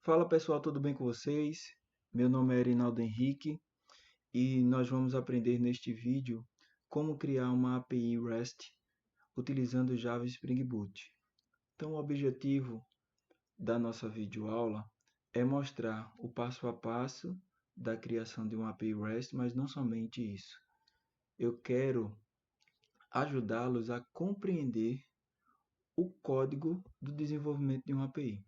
Fala pessoal, tudo bem com vocês? Meu nome é Erinaldo Henrique e nós vamos aprender neste vídeo como criar uma API REST utilizando Java Spring Boot. Então, o objetivo da nossa videoaula é mostrar o passo a passo da criação de uma API REST, mas não somente isso. Eu quero ajudá-los a compreender o código do desenvolvimento de uma API.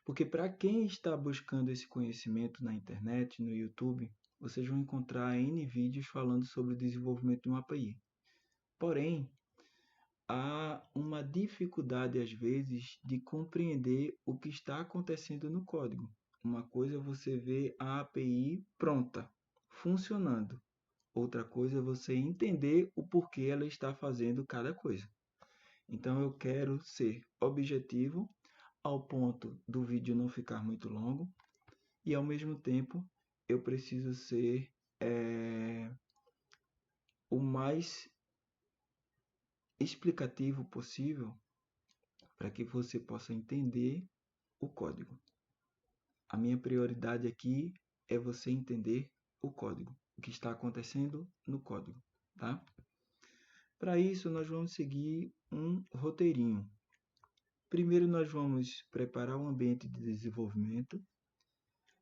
Porque para quem está buscando esse conhecimento na internet, no YouTube, vocês vão encontrar N vídeos falando sobre o desenvolvimento de uma API. Porém, há uma dificuldade às vezes de compreender o que está acontecendo no código. Uma coisa é você ver a API pronta, funcionando. Outra coisa é você entender o porquê ela está fazendo cada coisa. Então eu quero ser objetivo ao ponto do vídeo não ficar muito longo e ao mesmo tempo eu preciso ser o mais explicativo possível para que você possa entender o código. A minha prioridade aqui é você entender o código, o que está acontecendo no código, tá? Para isso nós vamos seguir um roteirinho. Primeiro nós vamos preparar o ambiente de desenvolvimento.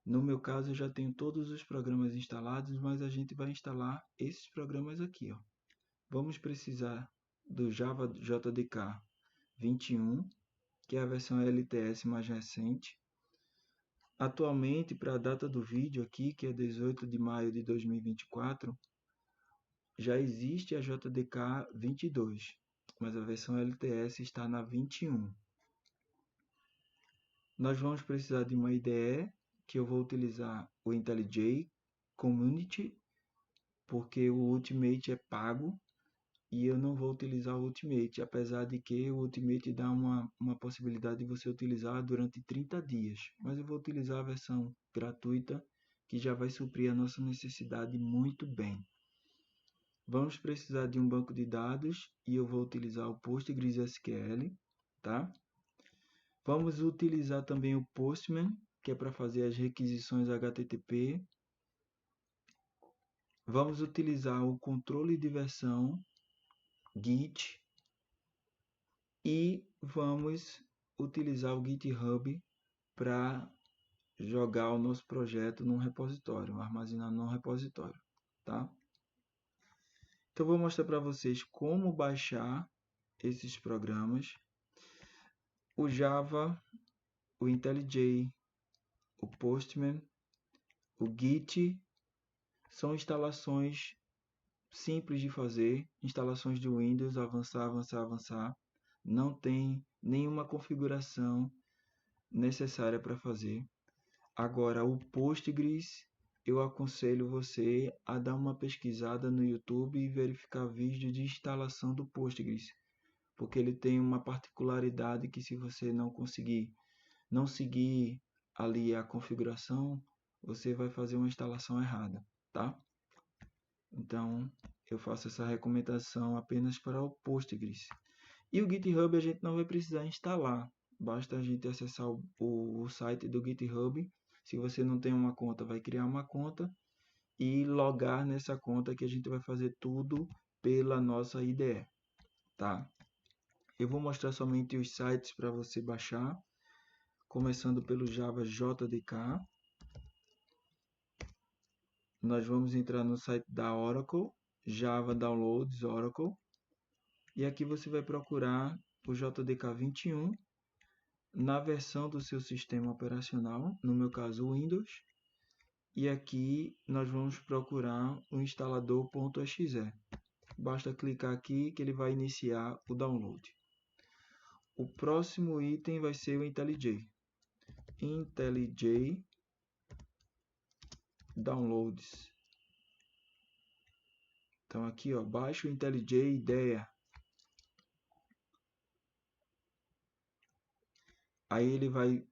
No meu caso, eu já tenho todos os programas instalados, mas a gente vai instalar esses programas aqui, ó. Vamos precisar do Java JDK 21, que é a versão LTS mais recente. Atualmente, para a data do vídeo aqui, que é 18 de maio de 2024, já existe a JDK 22, mas a versão LTS está na 21. Nós vamos precisar de uma IDE, que eu vou utilizar o IntelliJ Community, porque o Ultimate é pago e eu não vou utilizar o Ultimate, apesar de que o Ultimate dá uma possibilidade de você utilizar durante 30 dias, mas eu vou utilizar a versão gratuita, que já vai suprir a nossa necessidade muito bem. Vamos precisar de um banco de dados e eu vou utilizar o PostgreSQL, tá? Vamos utilizar também o Postman, que é para fazer as requisições HTTP. Vamos utilizar o controle de versão Git e vamos utilizar o GitHub para jogar o nosso projeto num repositório, armazenar num repositório, tá? Então vou mostrar para vocês como baixar esses programas. O Java, o IntelliJ, o Postman, o Git são instalações simples de fazer, instalações de Windows, avançar, avançar, avançar. Não tem nenhuma configuração necessária para fazer. Agora, o Postgres, eu aconselho você a dar uma pesquisada no YouTube e verificar vídeo de instalação do Postgres, porque ele tem uma particularidade que se você não seguir ali a configuração, você vai fazer uma instalação errada, tá? Então, eu faço essa recomendação apenas para o Postgres. E o GitHub a gente não vai precisar instalar, basta a gente acessar o site do GitHub. Se você não tem uma conta, vai criar uma conta e logar nessa conta que a gente vai fazer tudo pela nossa IDE, tá? Eu vou mostrar somente os sites para você baixar, começando pelo Java JDK. Nós vamos entrar no site da Oracle, Java Downloads Oracle, e aqui você vai procurar o JDK 21 na versão do seu sistema operacional, no meu caso o Windows, e aqui nós vamos procurar o instalador.exe. Basta clicar aqui que ele vai iniciar o download. O próximo item vai ser o IntelliJ. IntelliJ Downloads. Então aqui, ó, baixa o IntelliJ IDEA. Aí ele vai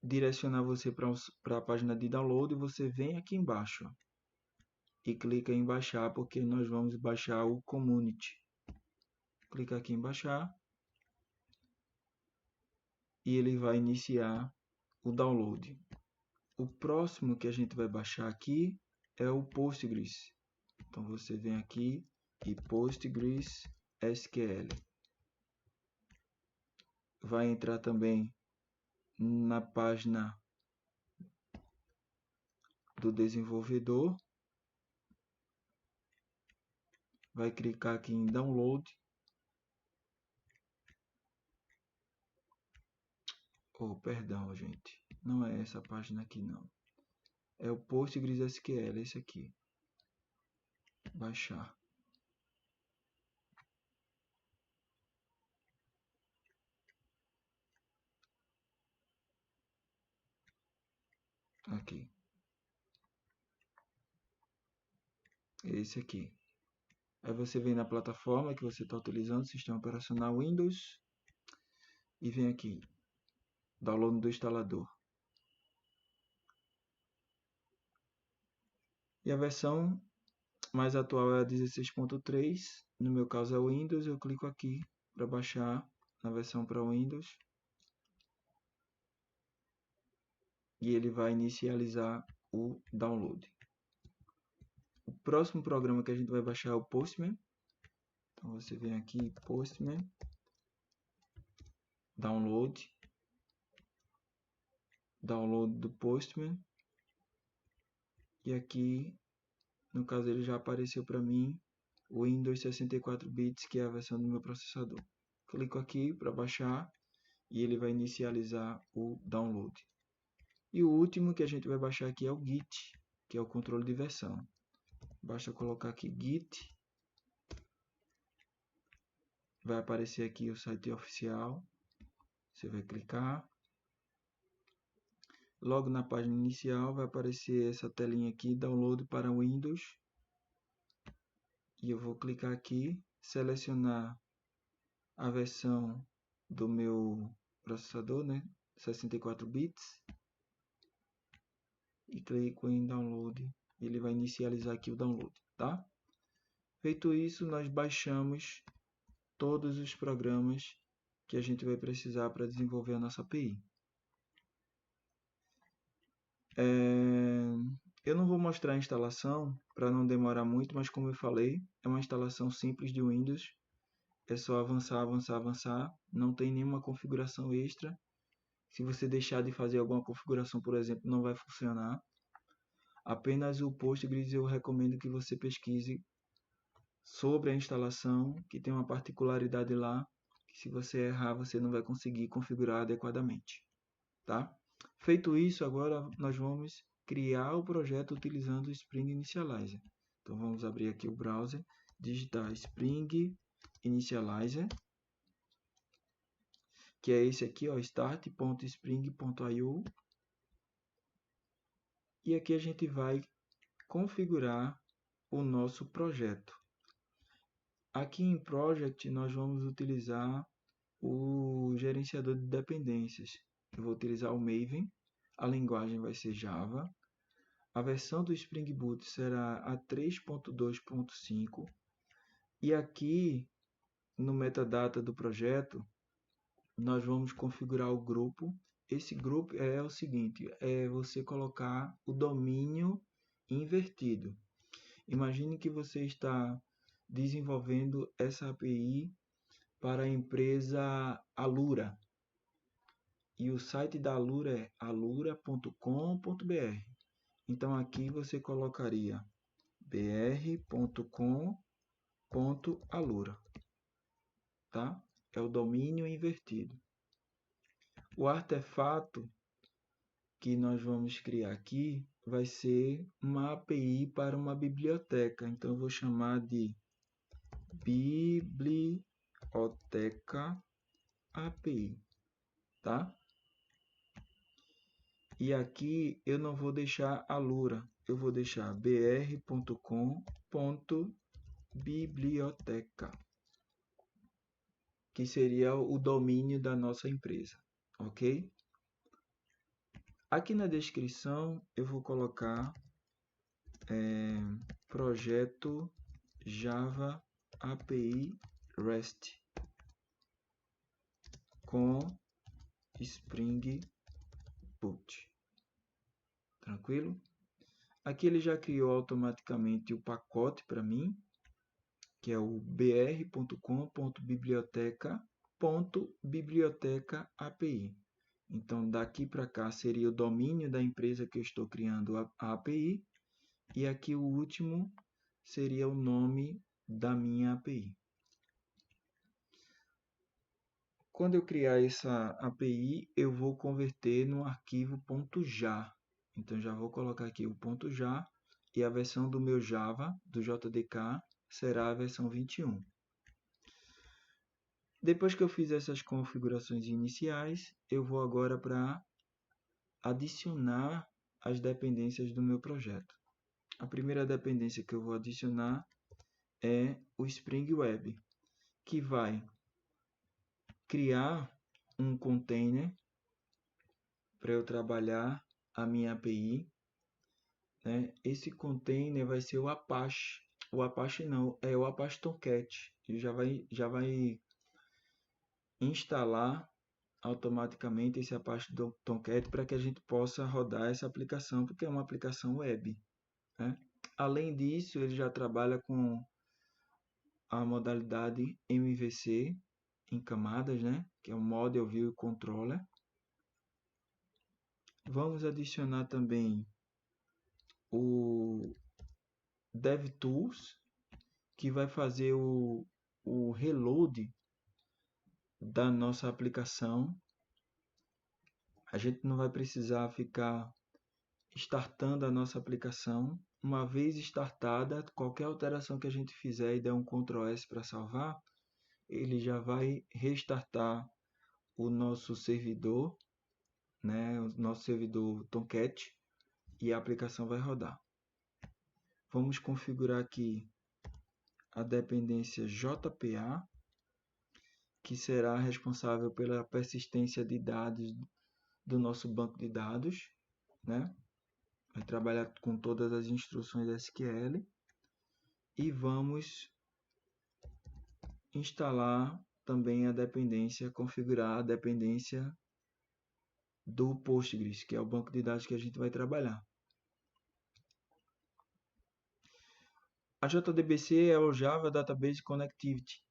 direcionar você para a página de download e você vem aqui embaixo, ó, e clica em baixar, porque nós vamos baixar o Community. Clica aqui em baixar e ele vai iniciar o download. O próximo que a gente vai baixar aqui é o Postgres. Então você vem aqui e Postgres SQL. Vai entrar também na página do desenvolvedor. Vai clicar aqui em Download. Oh, perdão, gente. Não é essa página aqui, não. É o Postgres SQL, esse aqui. Baixar. Aqui. Esse aqui. Aí você vem na plataforma que você está utilizando, sistema operacional Windows. E vem aqui. Download do instalador. E a versão mais atual é a 16.3. No meu caso é o Windows. Eu clico aqui para baixar na versão para Windows. E ele vai inicializar o download. O próximo programa que a gente vai baixar é o Postman. Então você vem aqui, Postman, download do Postman. E aqui, no caso, ele já apareceu para mim o Windows 64 bits, que é a versão do meu processador. Clico aqui para baixar e ele vai inicializar o download. E o último que a gente vai baixar aqui é o Git, que é o controle de versão. Basta colocar aqui Git. Vai aparecer aqui o site oficial. Você vai clicar. Logo na página inicial vai aparecer essa telinha aqui, download para Windows. E eu vou clicar aqui, selecionar a versão do meu processador, né? 64 bits. E clico em download. Ele vai inicializar aqui o download, tá? Feito isso, nós baixamos todos os programas que a gente vai precisar para desenvolver a nossa API. Eu não vou mostrar a instalação para não demorar muito, mas como eu falei, é uma instalação simples de Windows. É só avançar, avançar, avançar. Não tem nenhuma configuração extra. Se você deixar de fazer alguma configuração, por exemplo, não vai funcionar. Apenas o Postgres eu recomendo que você pesquise sobre a instalação, que tem uma particularidade lá, que se você errar, você não vai conseguir configurar adequadamente, tá? Feito isso, agora nós vamos criar o projeto utilizando o Spring Initializer. Então vamos abrir aqui o browser, digitar Spring Initializer, que é esse aqui, ó, start.spring.io. E aqui a gente vai configurar o nosso projeto. Aqui em Project nós vamos utilizar o gerenciador de dependências. Eu vou utilizar o Maven, a linguagem vai ser Java. A versão do Spring Boot será a 3.2.5 e aqui no metadata do projeto nós vamos configurar o grupo. Esse grupo é o seguinte, é você colocar o domínio invertido. Imagine que você está desenvolvendo essa API para a empresa Alura. E o site da Alura é alura.com.br. Então aqui você colocaria br.com.alura, tá? É o domínio invertido. O artefato que nós vamos criar aqui vai ser uma API para uma biblioteca. Então eu vou chamar de biblioteca API, tá? E aqui eu não vou deixar Alura, eu vou deixar br.com.biblioteca, que seria o domínio da nossa empresa, ok? Aqui na descrição eu vou colocar projeto Java API REST com Spring Put. Tranquilo? Aqui ele já criou automaticamente o pacote para mim, que é o br.com.biblioteca.biblioteca API. Então, daqui para cá seria o domínio da empresa que eu estou criando a API, e aqui o último seria o nome da minha API. Quando eu criar essa API, eu vou converter no arquivo .jar. Então, já vou colocar aqui o .jar, e a versão do meu Java, do JDK, será a versão 21. Depois que eu fiz essas configurações iniciais, eu vou agora para adicionar as dependências do meu projeto. A primeira dependência que eu vou adicionar é o Spring Web, que vai criar um container para eu trabalhar a minha API. Né? Esse container vai ser o Apache. O Apache não, é o Apache Tomcat. Ele já vai instalar automaticamente esse Apache Tomcat para que a gente possa rodar essa aplicação, porque é uma aplicação web. Né? Além disso, ele já trabalha com a modalidade MVC em camadas, né? Que é o Model View Controller. Vamos adicionar também o DevTools, que vai fazer o reload da nossa aplicação. A gente não vai precisar ficar startando a nossa aplicação. Uma vez startada, qualquer alteração que a gente fizer e der um Ctrl S para salvar, ele já vai restartar o nosso servidor, né, o nosso servidor Tomcat, e a aplicação vai rodar. Vamos configurar aqui a dependência JPA, que será responsável pela persistência de dados do nosso banco de dados, né? Vai trabalhar com todas as instruções SQL, e vamos instalar também a dependência, configurar a dependência do Postgres, que é o banco de dados que a gente vai trabalhar. A JDBC é o Java Database Connectivity.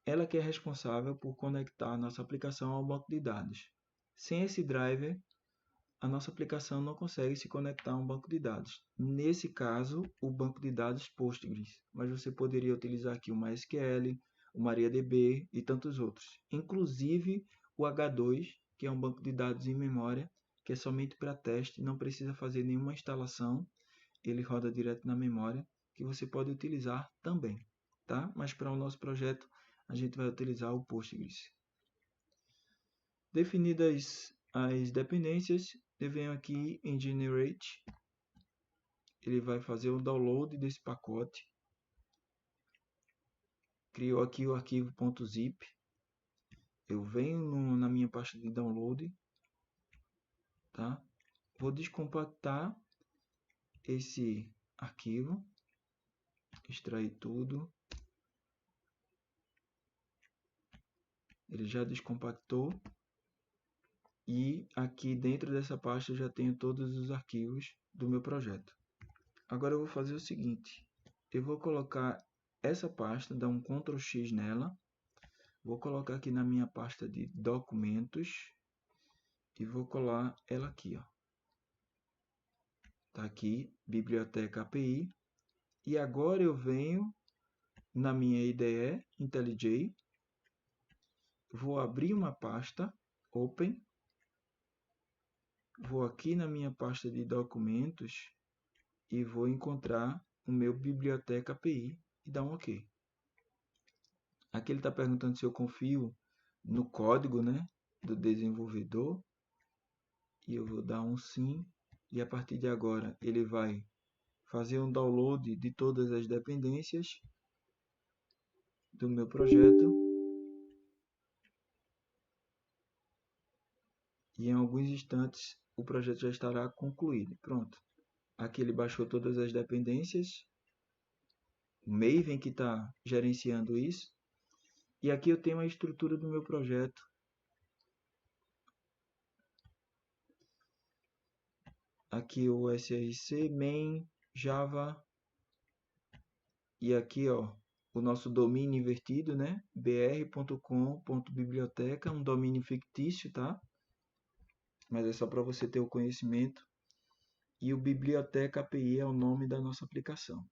Ela que é responsável por conectar a nossa aplicação ao banco de dados. Sem esse driver, a nossa aplicação não consegue se conectar a um banco de dados. Nesse caso, o banco de dados Postgres. Mas você poderia utilizar aqui o MySQL, o MariaDB e tantos outros. Inclusive o H2, que é um banco de dados em memória, que é somente para teste, não precisa fazer nenhuma instalação. Ele roda direto na memória, que você pode utilizar também, tá? Mas para o nosso projeto, a gente vai utilizar o Postgres. Definidas as dependências, eu venho aqui em Generate. Ele vai fazer o download desse pacote. Criou aqui o arquivo .zip. Eu venho na minha pasta de download, tá? Vou descompactar esse arquivo, extrair tudo. Ele já descompactou. E aqui dentro dessa pasta eu já tenho todos os arquivos do meu projeto. Agora eu vou fazer o seguinte. Eu vou colocar essa pasta, dar um Ctrl X nela. Vou colocar aqui na minha pasta de documentos. E vou colar ela aqui, ó. Tá aqui, Biblioteca API. E agora eu venho na minha IDE, IntelliJ. Vou abrir uma pasta, Open. Vou aqui na minha pasta de documentos e vou encontrar o meu Biblioteca API e dar um OK. Aqui ele está perguntando se eu confio no código, né, do desenvolvedor. E eu vou dar um sim. E a partir de agora ele vai fazer um download de todas as dependências do meu projeto. E em alguns instantes o projeto já estará concluído. Pronto. Aqui ele baixou todas as dependências. O Maven que está gerenciando isso. E aqui eu tenho a estrutura do meu projeto. aqui o src main java, e aqui ó, o nosso domínio invertido, né? br.com.biblioteca, um domínio fictício, tá? Mas é só para você ter o conhecimento. E o biblioteca API é o nome da nossa aplicação.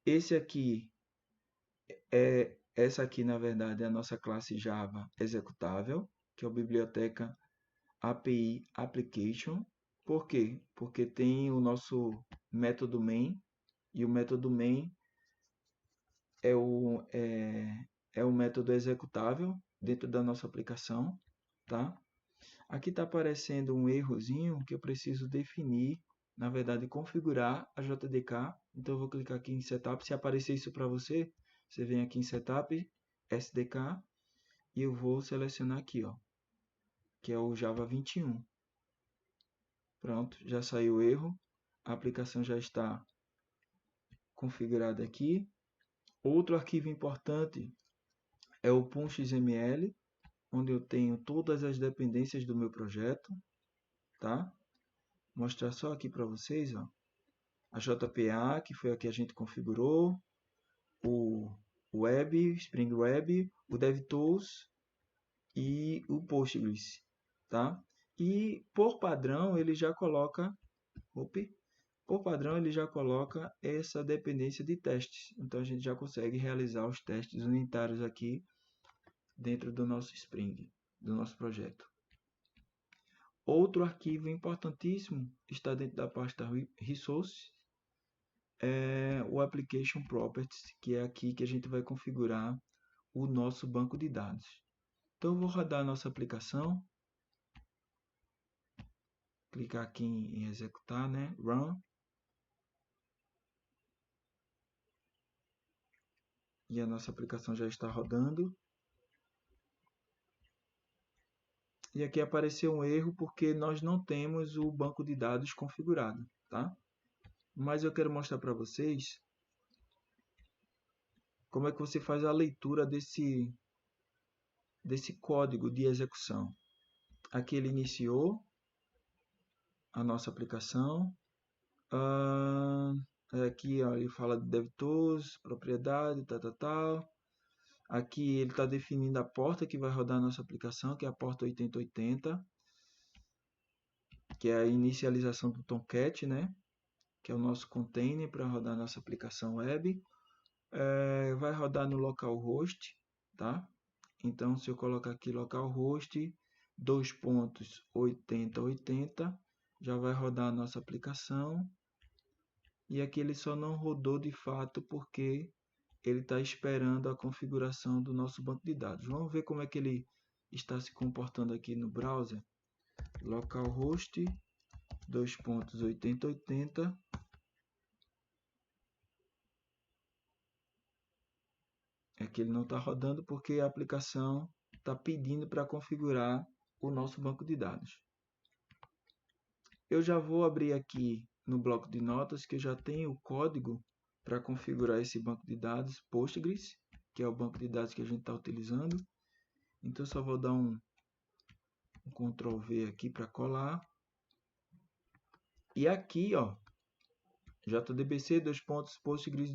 Essa aqui na verdade é a nossa classe Java executável, que é o biblioteca API Application. Por quê? Porque tem o nosso método main, e o método main é o método executável dentro da nossa aplicação, tá? Aqui está aparecendo um errozinho que eu preciso definir, na verdade configurar a JDK. Então eu vou clicar aqui em Setup. Se aparecer isso para você, você vem aqui em Setup, SDK, e eu vou selecionar aqui, ó, que é o Java 21. Pronto, já saiu o erro. A aplicação já está configurada aqui. Outro arquivo importante é o .xml, onde eu tenho todas as dependências do meu projeto, tá? Vou mostrar só aqui para vocês, ó. A JPA, que foi a que a gente configurou, o Web, Spring Web, o DevTools e o Postgres, tá? E por padrão ele já coloca, essa dependência de testes. Então a gente já consegue realizar os testes unitários aqui dentro do nosso Spring, do nosso projeto. Outro arquivo importantíssimo está dentro da pasta Resources, é o Application Properties, que é aqui que a gente vai configurar o nosso banco de dados. Então eu vou rodar a nossa aplicação, clicar aqui em executar, né? Run. E a nossa aplicação já está rodando. E aqui apareceu um erro porque nós não temos o banco de dados configurado, tá? Mas eu quero mostrar para vocês como é que você faz a leitura desse código de execução. Aqui ele iniciou a nossa aplicação. Aqui ó, ele fala de DevTools, propriedade, tal. Aqui ele está definindo a porta que vai rodar a nossa aplicação, que é a porta 8080, que é a inicialização do Tomcat, né? Que é o nosso container para rodar a nossa aplicação web. Vai rodar no localhost, tá? Então, se eu colocar aqui localhost 2.8080, já vai rodar a nossa aplicação. E aqui ele só não rodou de fato porque ele está esperando a configuração do nosso banco de dados. Vamos ver como é que ele está se comportando aqui no browser. Localhost 2.8080. Aqui ele não está rodando porque a aplicação está pedindo para configurar o nosso banco de dados. Eu já vou abrir aqui no bloco de notas que eu já tenho o código para configurar esse banco de dados Postgres, que é o banco de dados que a gente está utilizando. Então só vou dar um Ctrl V aqui para colar. E aqui, ó, JDBC Postgres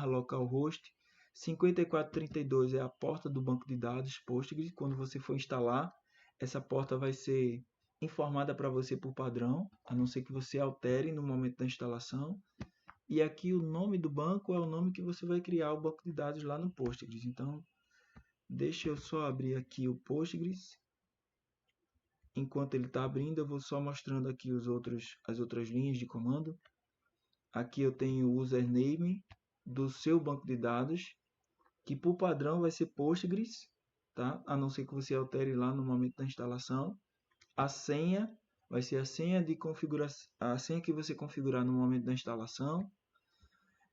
localhost 5432 é a porta do banco de dados Postgres. Quando você for instalar, essa porta vai ser informada para você por padrão, a não ser que você altere no momento da instalação. E aqui o nome do banco é o nome que você vai criar o banco de dados lá no Postgres. Então, deixa eu só abrir aqui o Postgres. Enquanto ele está abrindo, eu vou só mostrando aqui as outras linhas de comando. Aqui eu tenho o username do seu banco de dados, que por padrão vai ser Postgres, tá? A não ser que você altere lá no momento da instalação. A senha vai ser a senha de configuração, a senha que você configurar no momento da instalação.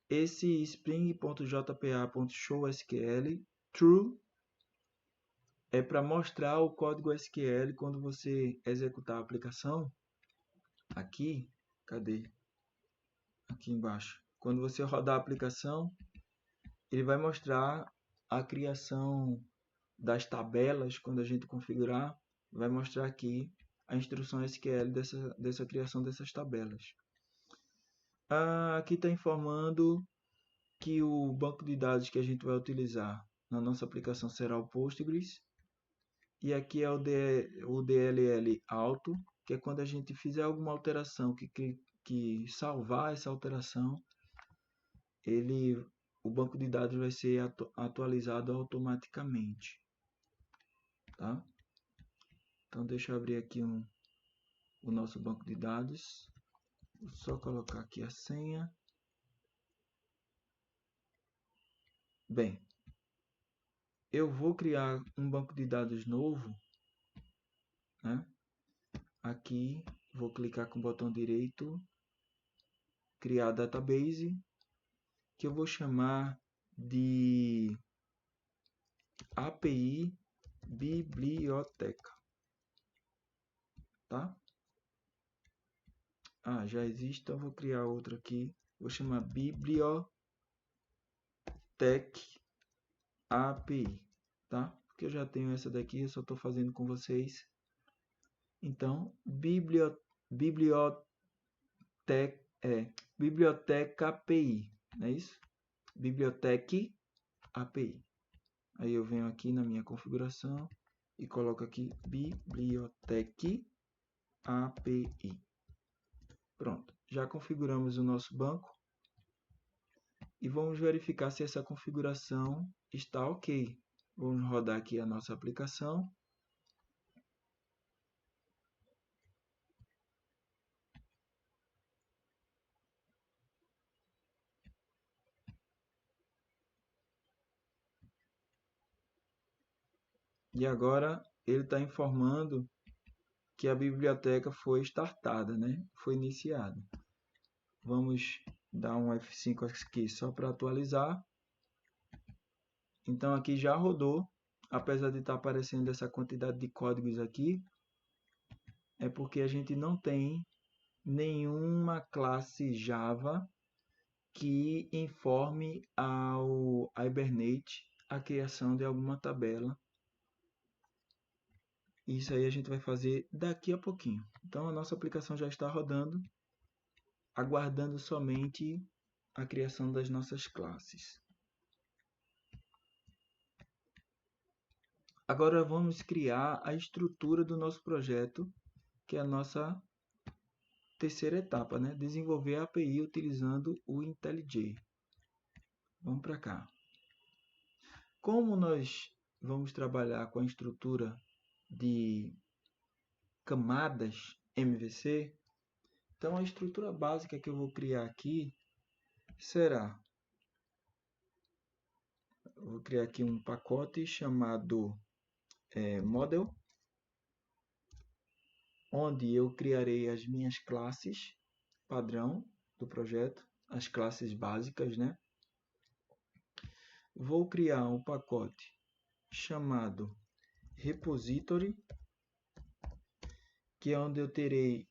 Esse spring.jpa.showSQL true é para mostrar o código SQL quando você executar a aplicação. Aqui, cadê? Aqui embaixo. Quando você rodar a aplicação, ele vai mostrar a criação das tabelas. Quando a gente configurar, vai mostrar aqui a instrução SQL dessa criação dessas tabelas. Aqui está informando que o banco de dados que a gente vai utilizar na nossa aplicação será o Postgres. E aqui é o DLL alto, que é quando a gente fizer alguma alteração, que salvar essa alteração, o banco de dados vai ser atualizado automaticamente. Tá? Então deixa eu abrir aqui o nosso banco de dados. Vou só colocar aqui a senha. Bem, eu vou criar um banco de dados novo, né? Aqui vou clicar com o botão direito, criar database, que eu vou chamar de API biblioteca, tá? Já existe, então vou criar outra aqui, vou chamar bibliotech API, tá? Porque eu já tenho essa daqui, eu só estou fazendo com vocês. Então, biblioteca API, não é isso? Biblioteca API. Aí eu venho aqui na minha configuração e coloco aqui biblioteca API. Pronto, já configuramos o nosso banco e vamos verificar se essa configuração está ok. Vamos rodar aqui a nossa aplicação. E agora ele está informando que a biblioteca foi startada, né? Foi iniciada. Vamos dar um F5 aqui só para atualizar. Então aqui já rodou, apesar de estar aparecendo essa quantidade de códigos aqui, é porque a gente não tem nenhuma classe Java que informe ao Hibernate a criação de alguma tabela. Isso aí a gente vai fazer daqui a pouquinho. Então a nossa aplicação já está rodando, aguardando somente a criação das nossas classes. Agora vamos criar a estrutura do nosso projeto, que é a nossa terceira etapa, né? Desenvolver a API utilizando o IntelliJ. Vamos para cá. Como nós vamos trabalhar com a estrutura de camadas MVC, então a estrutura básica que eu vou criar aqui será, eu vou criar aqui um pacote chamado model, onde eu criarei as minhas classes padrão do projeto, as classes básicas, né? Vou criar um pacote chamado repository, que é onde eu terei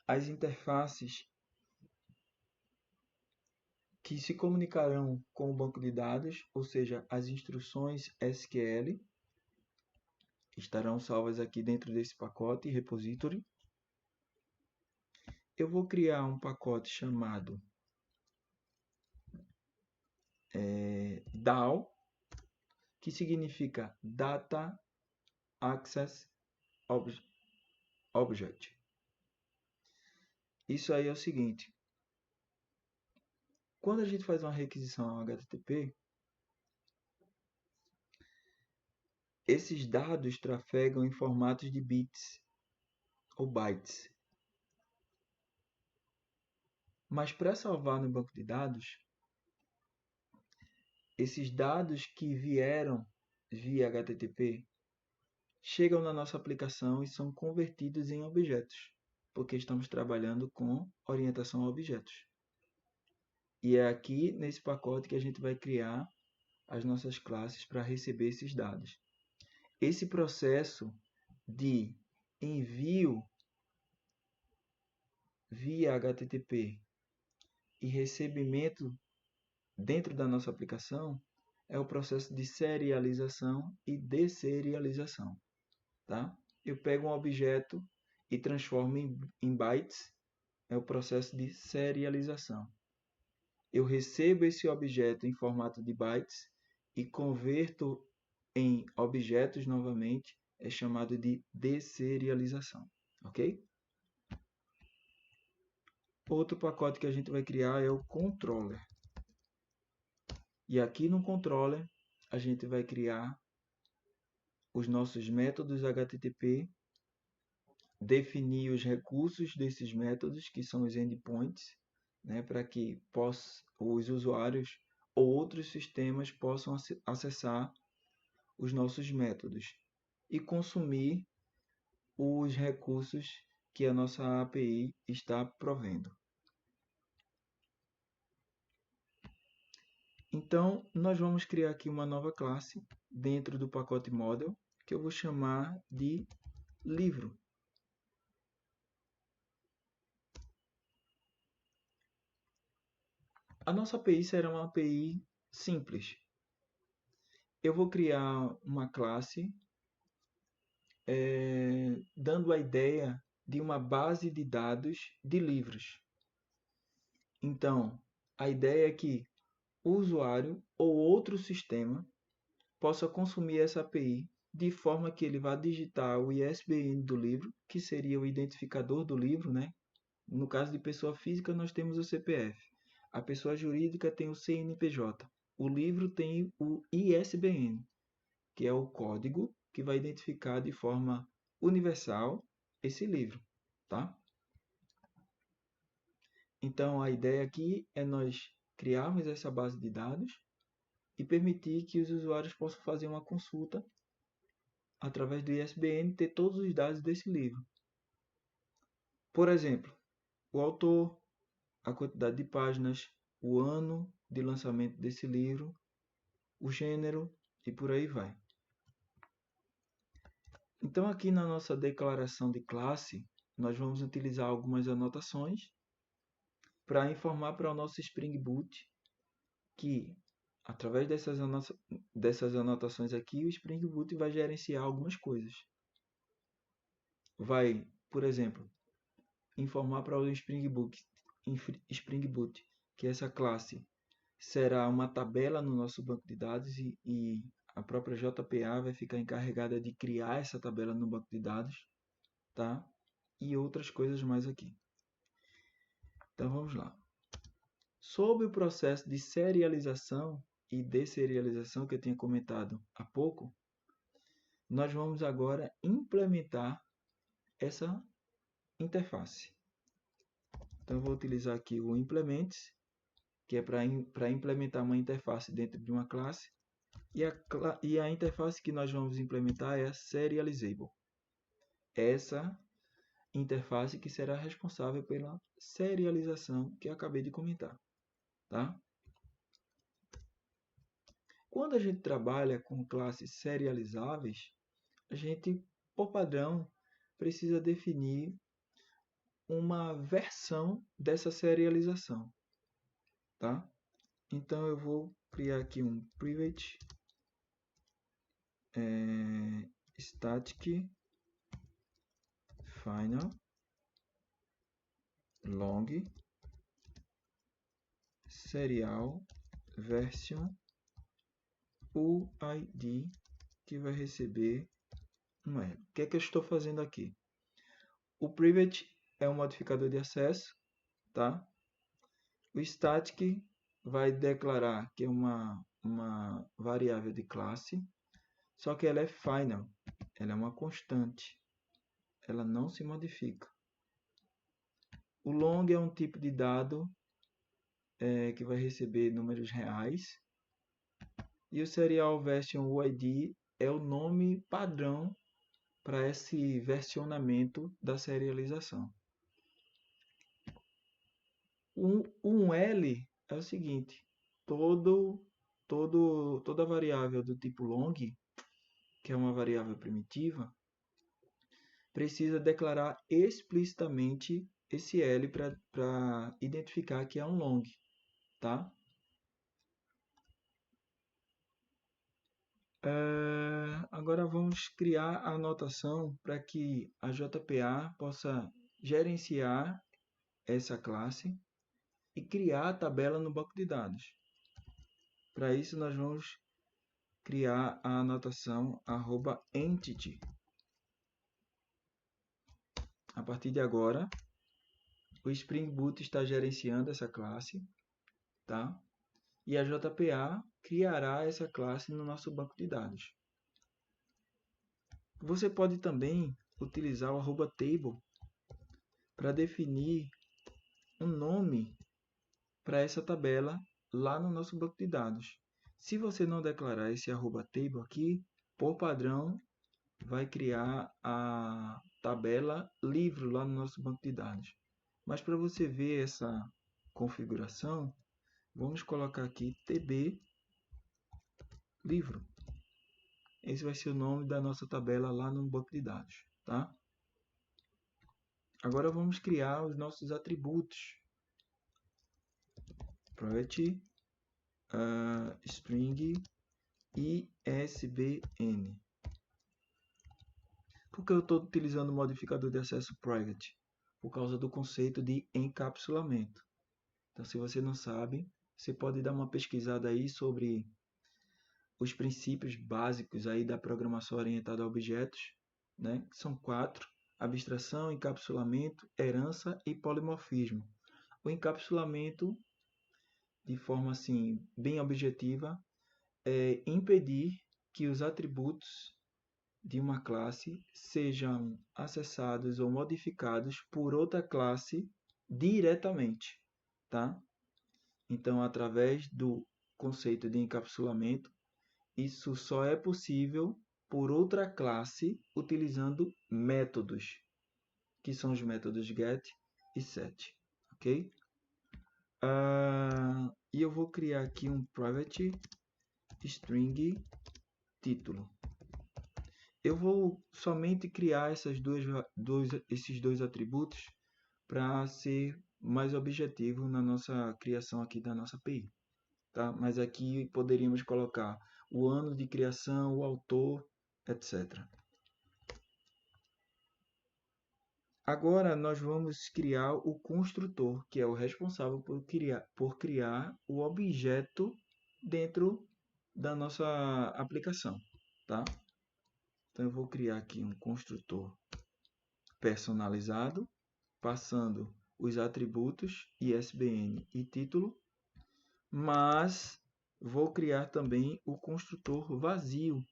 as interfaces que se comunicarão com o banco de dados, ou seja, as instruções SQL estarão salvas aqui dentro desse pacote repository. Eu vou criar um pacote chamado DAO, que significa Data Access Object. Isso aí é o seguinte: quando a gente faz uma requisição ao HTTP, esses dados trafegam em formatos de bits ou bytes. Mas para salvar no banco de dados, esses dados que vieram via HTTP chegam na nossa aplicação e são convertidos em objetos, porque estamos trabalhando com orientação a objetos. E é aqui nesse pacote que a gente vai criar as nossas classes para receber esses dados. Esse processo de envio via HTTP e recebimento dentro da nossa aplicação é o processo de serialização e desserialização, tá? eu pego um objeto e transformo em bytes, é o processo de serialização. Eu recebo esse objeto em formato de bytes e converto em objetos novamente, é chamado de desserialização, ok? Outro pacote que a gente vai criar é o controller. E aqui no controller, a gente vai criar os nossos métodos HTTP, definir os recursos desses métodos, que são os endpoints, né, para que os usuários ou outros sistemas possam acessar os nossos métodos e consumir os recursos que a nossa API está provendo. Então, nós vamos criar aqui uma nova classe dentro do pacote model, que eu vou chamar de livro. A nossa API será uma API simples. Eu vou criar uma classe dando a ideia de uma base de dados de livros. Então, a ideia é que o usuário ou outro sistema possa consumir essa API de forma que ele vá digitar o ISBN do livro, que seria o identificador do livro, né? No caso de pessoa física, nós temos o CPF. A pessoa jurídica tem o CNPJ. O livro tem o ISBN, que é o código que vai identificar de forma universal esse livro, tá? Então, a ideia aqui é nós criarmos essa base de dados e permitir que os usuários possam fazer uma consulta através do ISBN e ter todos os dados desse livro. Por exemplo, o autor, a quantidade de páginas, o ano de lançamento desse livro, o gênero e por aí vai. Então, aqui na nossa declaração de classe, nós vamos utilizar algumas anotações para informar para o nosso Spring Boot que, através dessas anotações aqui, o Spring Boot vai gerenciar algumas coisas. Vai, por exemplo, informar para o Spring Boot que essa classe será uma tabela no nosso banco de dados e a própria JPA vai ficar encarregada de criar essa tabela no banco de dados, tá? E outras coisas mais aqui. Então vamos lá. Sobre o processo de serialização e desserialização que eu tinha comentado há pouco, nós vamos agora implementar essa interface. Então eu vou utilizar aqui o implements, que é para implementar uma interface dentro de uma classe, e a interface que nós vamos implementar é a serializable. Essa interface que será responsável pela serialização que eu acabei de comentar, tá? Quando a gente trabalha com classes serializáveis, a gente, por padrão, precisa definir uma versão dessa serialização, tá? Então eu vou criar aqui um private static final long serial version UID, que vai receber um erro. O que é que eu estou fazendo aqui? O private é um modificador de acesso, tá? O static vai declarar que é uma variável de classe, só que ela é final, ela é uma constante, ela não se modifica. O long é um tipo de dado que vai receber números reais, e o serial version UID é o nome padrão para esse versionamento da serialização. Um L é o seguinte: toda variável do tipo long, que é uma variável primitiva, precisa declarar explicitamente esse L para identificar que é um long, tá? Agora vamos criar a anotação para que a JPA possa gerenciar essa classe e criar a tabela no banco de dados. Para isso, nós vamos criar a anotação @entity. A partir de agora, o Spring Boot está gerenciando essa classe, tá? E a JPA criará essa classe no nosso banco de dados. Você pode também utilizar o @table para definir um nome para essa tabela lá no nosso banco de dados. Se você não declarar esse @table aqui, por padrão, vai criar a tabela livro lá no nosso banco de dados. Mas para você ver essa configuração, vamos colocar aqui tb livro. Esse vai ser o nome da nossa tabela lá no banco de dados, tá? Agora vamos criar os nossos atributos. Private string ISBN. Por que eu estou utilizando o modificador de acesso private? Por causa do conceito de encapsulamento. Então, se você não sabe, você pode dar uma pesquisada aí sobre os princípios básicos aí da programação orientada a objetos, né? Que são 4: abstração, encapsulamento, herança e polimorfismo. O encapsulamento, de forma assim bem objetiva, é impedir que os atributos de uma classe sejam acessados ou modificados por outra classe diretamente, tá? Então, através do conceito de encapsulamento, isso só é possível por outra classe utilizando métodos, que são os métodos get e set, ok? E eu vou criar aqui um private string título. Eu vou somente criar esses dois atributos para ser mais objetivo na nossa criação aqui da nossa API. Tá? Mas aqui poderíamos colocar o ano de criação, o autor, etc. Agora nós vamos criar o construtor, que é o responsável por criar o objeto dentro da nossa aplicação. Tá? Então eu vou criar aqui um construtor personalizado, passando os atributos ISBN e título, mas vou criar também o construtor vazio,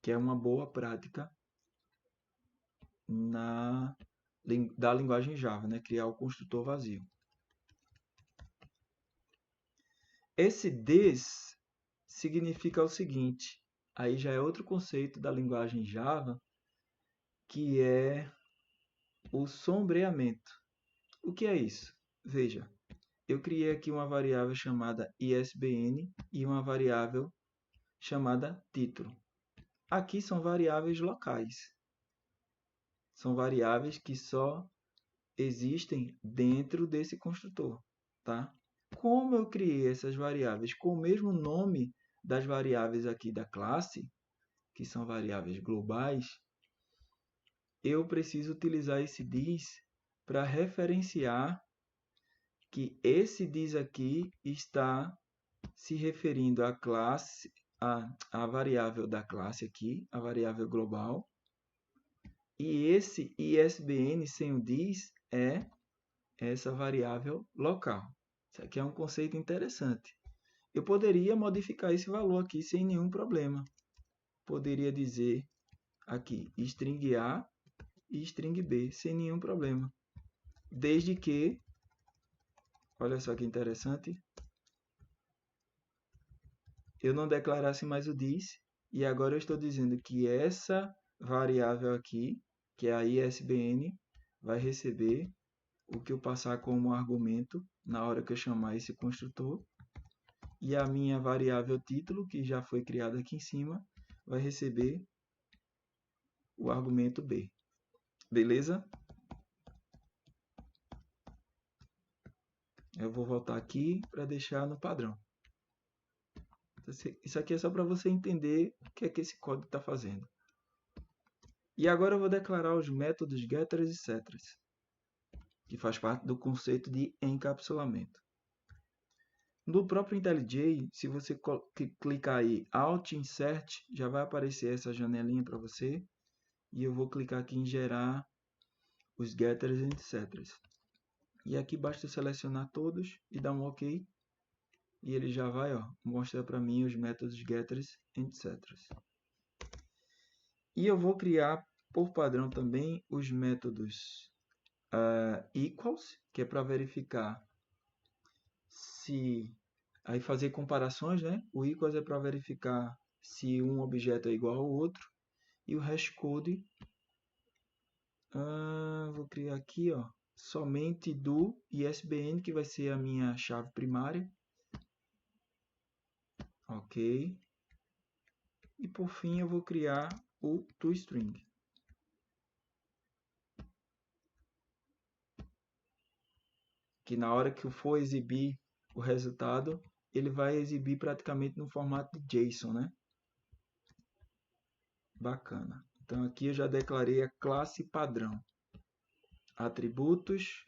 que é uma boa prática da linguagem Java, né? Criar o construtor vazio. Esse this significa o seguinte, aí já é outro conceito da linguagem Java, que é o sombreamento. O que é isso? Veja, eu criei aqui uma variável chamada ISBN e uma variável chamada título. Aqui são variáveis locais. São variáveis que só existem dentro desse construtor, tá? Como eu criei essas variáveis com o mesmo nome das variáveis aqui da classe, que são variáveis globais, eu preciso utilizar esse this para referenciar que esse this aqui está se referindo à classe, a variável da classe aqui, a variável global, e esse ISBN sem o this é essa variável local. Isso aqui é um conceito interessante. Eu poderia modificar esse valor aqui sem nenhum problema. Poderia dizer aqui string A e string B sem nenhum problema. Desde que, olha só que interessante, eu não declarasse mais o this, e agora eu estou dizendo que essa variável aqui, que é a ISBN, vai receber o que eu passar como argumento na hora que eu chamar esse construtor, e a minha variável título, que já foi criada aqui em cima, vai receber o argumento B. Beleza? Eu vou voltar aqui para deixar no padrão. Isso aqui é só para você entender o que é que esse código está fazendo. E agora eu vou declarar os métodos getters e setters, que faz parte do conceito de encapsulamento. No próprio IntelliJ, se você clicar aí Alt Insert, já vai aparecer essa janelinha para você. E eu vou clicar aqui em gerar os getters e setters. E aqui basta selecionar todos e dar um OK. E ele já vai mostrar para mim os métodos getters e setters. E eu vou criar por padrão também os métodos equals, que é para verificar se... Aí fazer comparações, né? O equals é para verificar se um objeto é igual ao outro. E o hashcode, vou criar aqui, somente do ISBN, que vai ser a minha chave primária. Ok. E por fim eu vou criar o toString. Que na hora que eu for exibir o resultado, ele vai exibir praticamente no formato de JSON, né? Bacana. Então aqui eu já declarei a classe padrão. Atributos,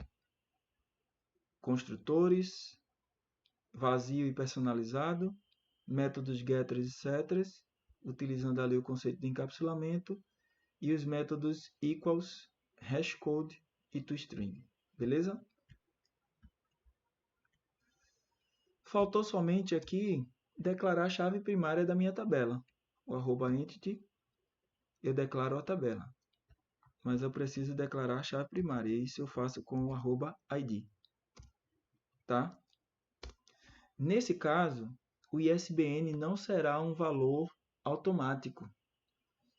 construtores, vazio e personalizado, métodos getters e setters, utilizando ali o conceito de encapsulamento, e os métodos equals, hashcode e toString. Beleza? Faltou somente aqui declarar a chave primária da minha tabela. O @entity, eu declaro a tabela. Mas eu preciso declarar a chave primária. E isso eu faço com o @id. Tá? Nesse caso, o ISBN não será um valor automático.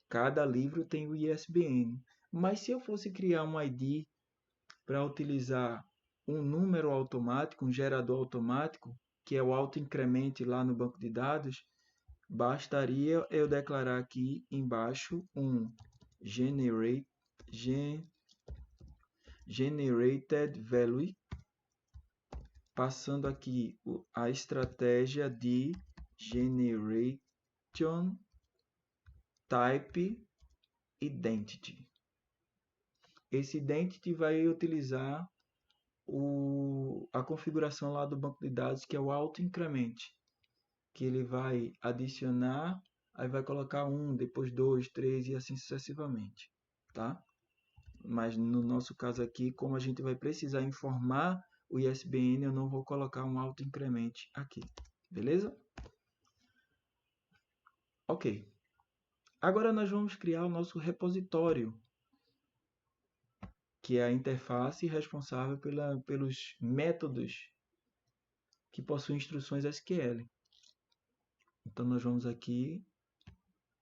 Cada livro tem o ISBN. Mas se eu fosse criar um ID para utilizar um número automático, um gerador automático, que é o autoincremente lá no banco de dados, bastaria eu declarar aqui embaixo um generated value, passando aqui a estratégia de generation type identity. Esse identity vai utilizar a configuração lá do banco de dados, que é o autoincremente, que ele vai adicionar, aí vai colocar 1, depois 2, 3 e assim sucessivamente, tá? Mas no nosso caso aqui, como a gente vai precisar informar o ISBN, eu não vou colocar um autoincremente aqui, beleza? Ok. Agora nós vamos criar o nosso repositório, que é a interface responsável pelos métodos que possuem instruções SQL. Então nós vamos aqui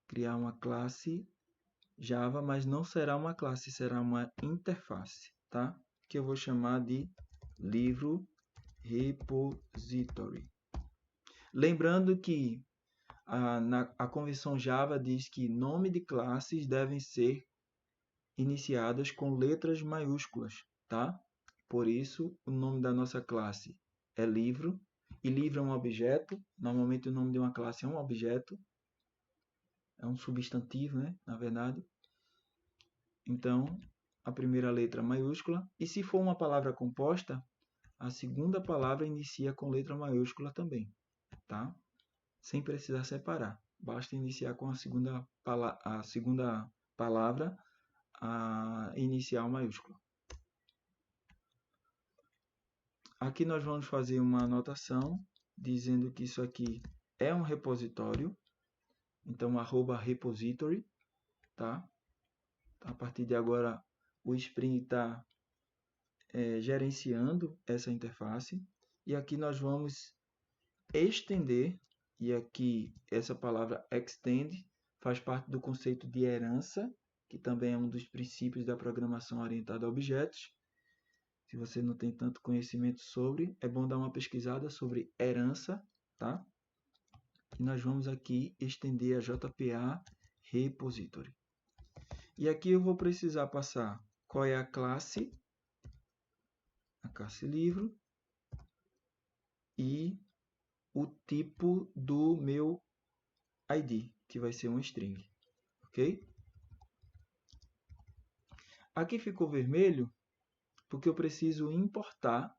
criar uma classe Java, mas não será uma classe, será uma interface, tá? Que eu vou chamar de livro repository. Lembrando que a convenção Java diz que nome de classes devem ser iniciadas com letras maiúsculas, tá? Por isso, o nome da nossa classe é livro, e livro é um objeto. Normalmente o nome de uma classe é um objeto, é um substantivo, né? Na verdade. Então, a primeira letra maiúscula, e se for uma palavra composta, a segunda palavra inicia com letra maiúscula também, tá? Sem precisar separar. Basta iniciar com a segunda palavra a inicial maiúscula. Aqui nós vamos fazer uma anotação dizendo que isso aqui é um repositório. Então, @repository, tá? A partir de agora, o Spring está gerenciando essa interface. E aqui nós vamos estender, e aqui essa palavra extend faz parte do conceito de herança, que também é um dos princípios da programação orientada a objetos. Se você não tem tanto conhecimento sobre, é bom dar uma pesquisada sobre herança, tá? E nós vamos aqui estender a JPA repository. E aqui eu vou precisar passar qual é a classe livro, e o tipo do meu ID, que vai ser um string, ok? Aqui ficou vermelho porque eu preciso importar,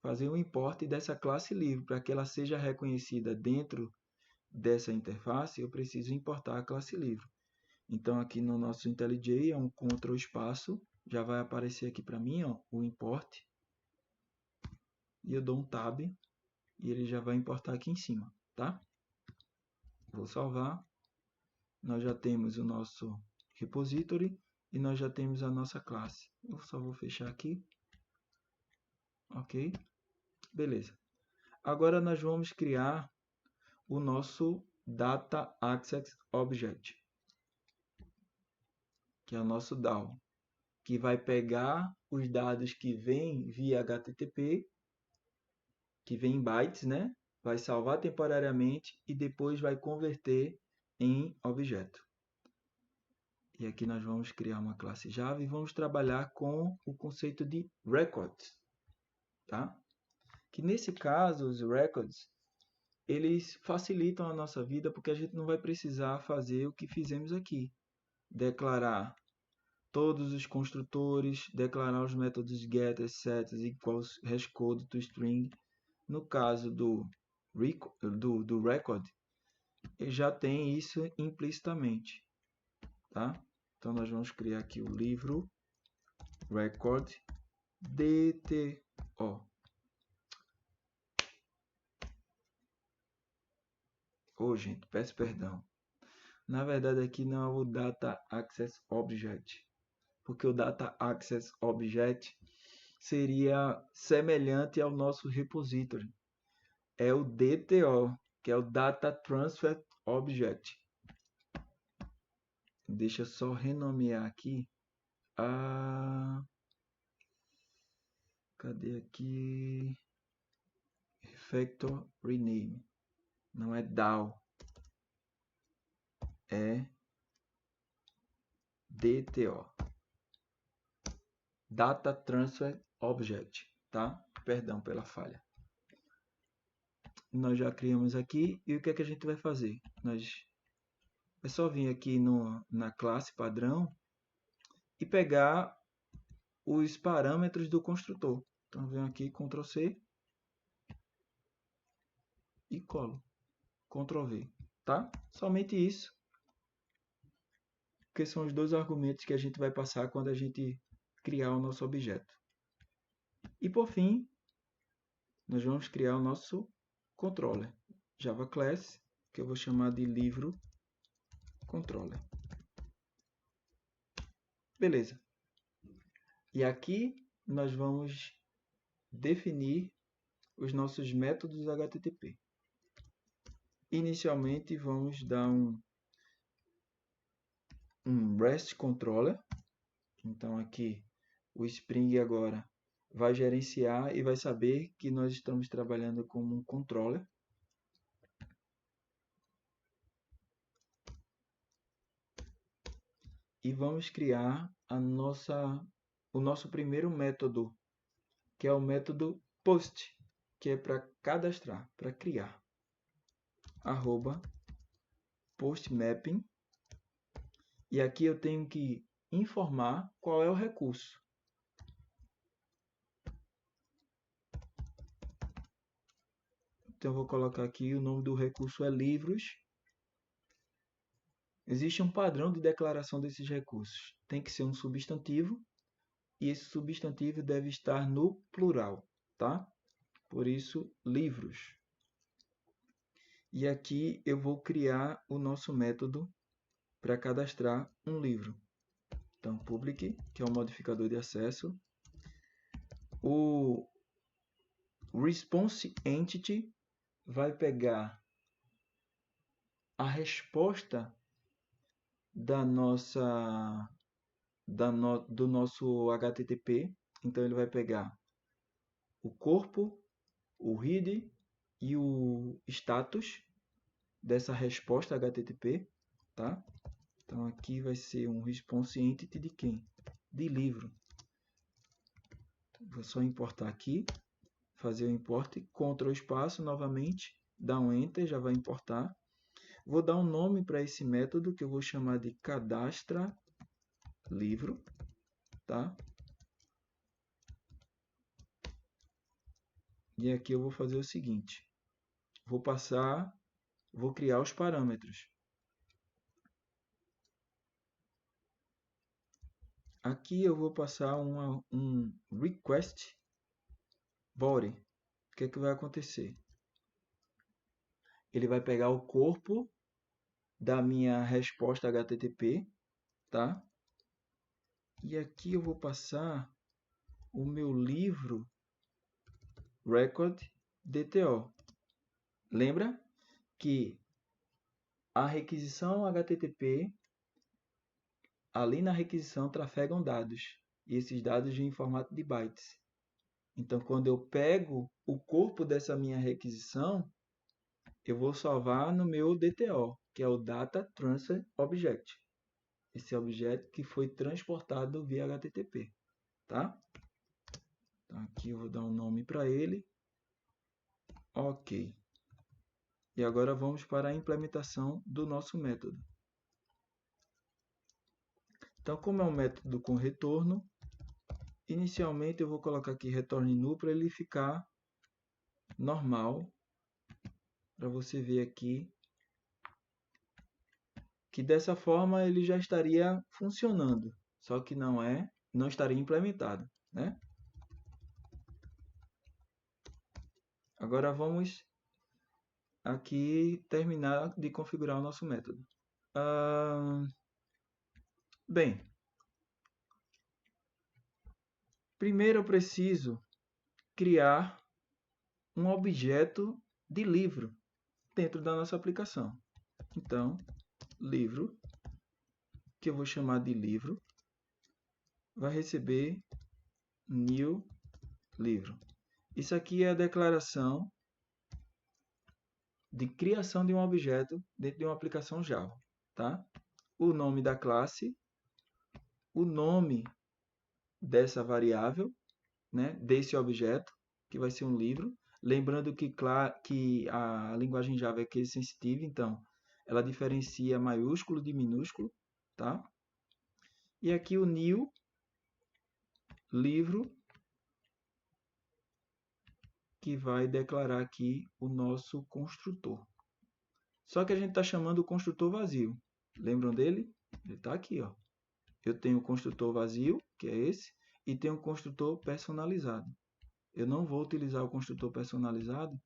fazer um import dessa classe livro. Para que ela seja reconhecida dentro dessa interface, eu preciso importar a classe livro. Então, aqui no nosso IntelliJ é um Ctrl espaço, já vai aparecer aqui para mim ó, o import. E eu dou um Tab e ele já vai importar aqui em cima, tá? Vou salvar. Nós já temos o nosso repository e nós já temos a nossa classe. Eu só vou fechar aqui. Ok? Beleza. Agora nós vamos criar o nosso Data Access Object, que é o nosso DAO, que vai pegar os dados que vêm via HTTP, que vem em bytes, né? Vai salvar temporariamente e depois vai converter em objeto. E aqui nós vamos criar uma classe Java e vamos trabalhar com o conceito de records, tá? Que nesse caso, os records, eles facilitam a nossa vida porque a gente não vai precisar fazer o que fizemos aqui. Declarar todos os construtores, declarar os métodos get, set, equals, hashcode to string. No caso do record, ele já tem isso implicitamente, tá? Então nós vamos criar aqui o livro record DTO. Gente, peço perdão. Na verdade aqui não é o Data Access Object, porque o Data Access Object seria semelhante ao nosso repository. É o DTO, que é o Data Transfer Object. Deixa eu só renomear aqui. Cadê aqui? Refactor Rename. Não é DAO. É DTO. Data Transfer Object, tá? Perdão pela falha. Nós já criamos aqui e o que é que a gente vai fazer? É só vir aqui na classe padrão e pegar os parâmetros do construtor. Então, venho aqui, Ctrl C e colo. Ctrl V, tá? Somente isso, porque são os dois argumentos que a gente vai passar quando a gente criar o nosso objeto. E por fim, nós vamos criar o nosso controller, Java Class, que eu vou chamar de livro controller. Beleza. E aqui nós vamos definir os nossos métodos HTTP. Inicialmente vamos dar um REST controller. Então aqui o Spring agora vai gerenciar e vai saber que nós estamos trabalhando como um controller. E vamos criar o nosso primeiro método, que é o método post, que é para cadastrar, para criar. @postmapping. E aqui eu tenho que informar qual é o recurso. Então eu vou colocar aqui o nome do recurso é livros. Existe um padrão de declaração desses recursos. Tem que ser um substantivo e esse substantivo deve estar no plural, tá? Por isso, livros. E aqui eu vou criar o nosso método para cadastrar um livro. Então, public, que é o modificador de acesso. O response entity vai pegar a resposta do nosso HTTP. Então, ele vai pegar o corpo, o read e o status dessa resposta HTTP, tá? Então, aqui vai ser um response entity de quem? De livro. Então, vou só importar aqui, fazer o import, Ctrl espaço novamente, dá um Enter, já vai importar. Vou dar um nome para esse método que eu vou chamar de cadastra livro, tá? E aqui eu vou fazer o seguinte, vou criar os parâmetros. Aqui eu vou passar um request body. O que é que vai acontecer? Ele vai pegar o corpo da minha resposta HTTP, tá? E aqui eu vou passar o meu livro record DTO. Lembra que a requisição HTTP, ali na requisição trafegam dados, e esses dados vêm em formato de bytes. Então, quando eu pego o corpo dessa minha requisição, eu vou salvar no meu DTO, que é o Data Transfer Object. Esse objeto que foi transportado via HTTP, tá? Então, aqui eu vou dar um nome para ele. Ok. E agora vamos para a implementação do nosso método. Então, como é um método com retorno, inicialmente eu vou colocar aqui return null para ele ficar normal, para você ver aqui que dessa forma ele já estaria funcionando, só que não estaria implementado, né? Agora vamos aqui terminar de configurar o nosso método. Bem, primeiro eu preciso criar um objeto de livro dentro da nossa aplicação. Então, livro, que eu vou chamar de livro, vai receber new livro. Isso aqui é a declaração de criação de um objeto dentro de uma aplicação Java, tá? O nome da classe, o nome dessa variável, né, desse objeto, que vai ser um livro. Lembrando que a linguagem Java é case sensitive, então ela diferencia maiúsculo de minúsculo, tá? E aqui o new livro, que vai declarar aqui o nosso construtor. Só que a gente está chamando o construtor vazio. Lembram dele? Ele está aqui, ó. Eu tenho o construtor vazio, que é esse, e tenho o construtor personalizado. Eu não vou utilizar o construtor personalizado,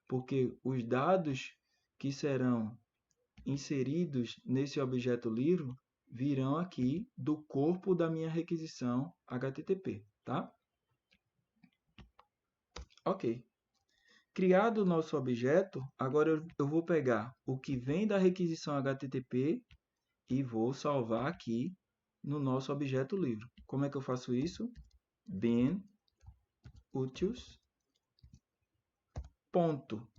porque os dados que serão inseridos nesse objeto livro virão aqui do corpo da minha requisição HTTP, tá? Ok. Criado o nosso objeto, agora eu vou pegar o que vem da requisição HTTP e vou salvar aqui no nosso objeto livro. Como é que eu faço isso? Bin utils ponto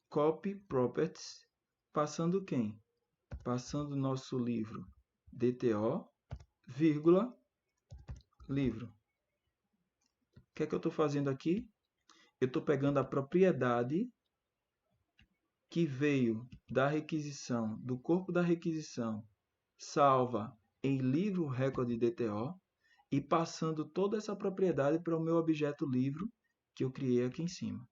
copy properties, passando quem? Passando o nosso livro DTO, vírgula, livro. O que é que eu estou fazendo aqui? Eu estou pegando a propriedade que veio da requisição, do corpo da requisição, salva em livro record DTO, e passando toda essa propriedade para o meu objeto livro que eu criei aqui em cima,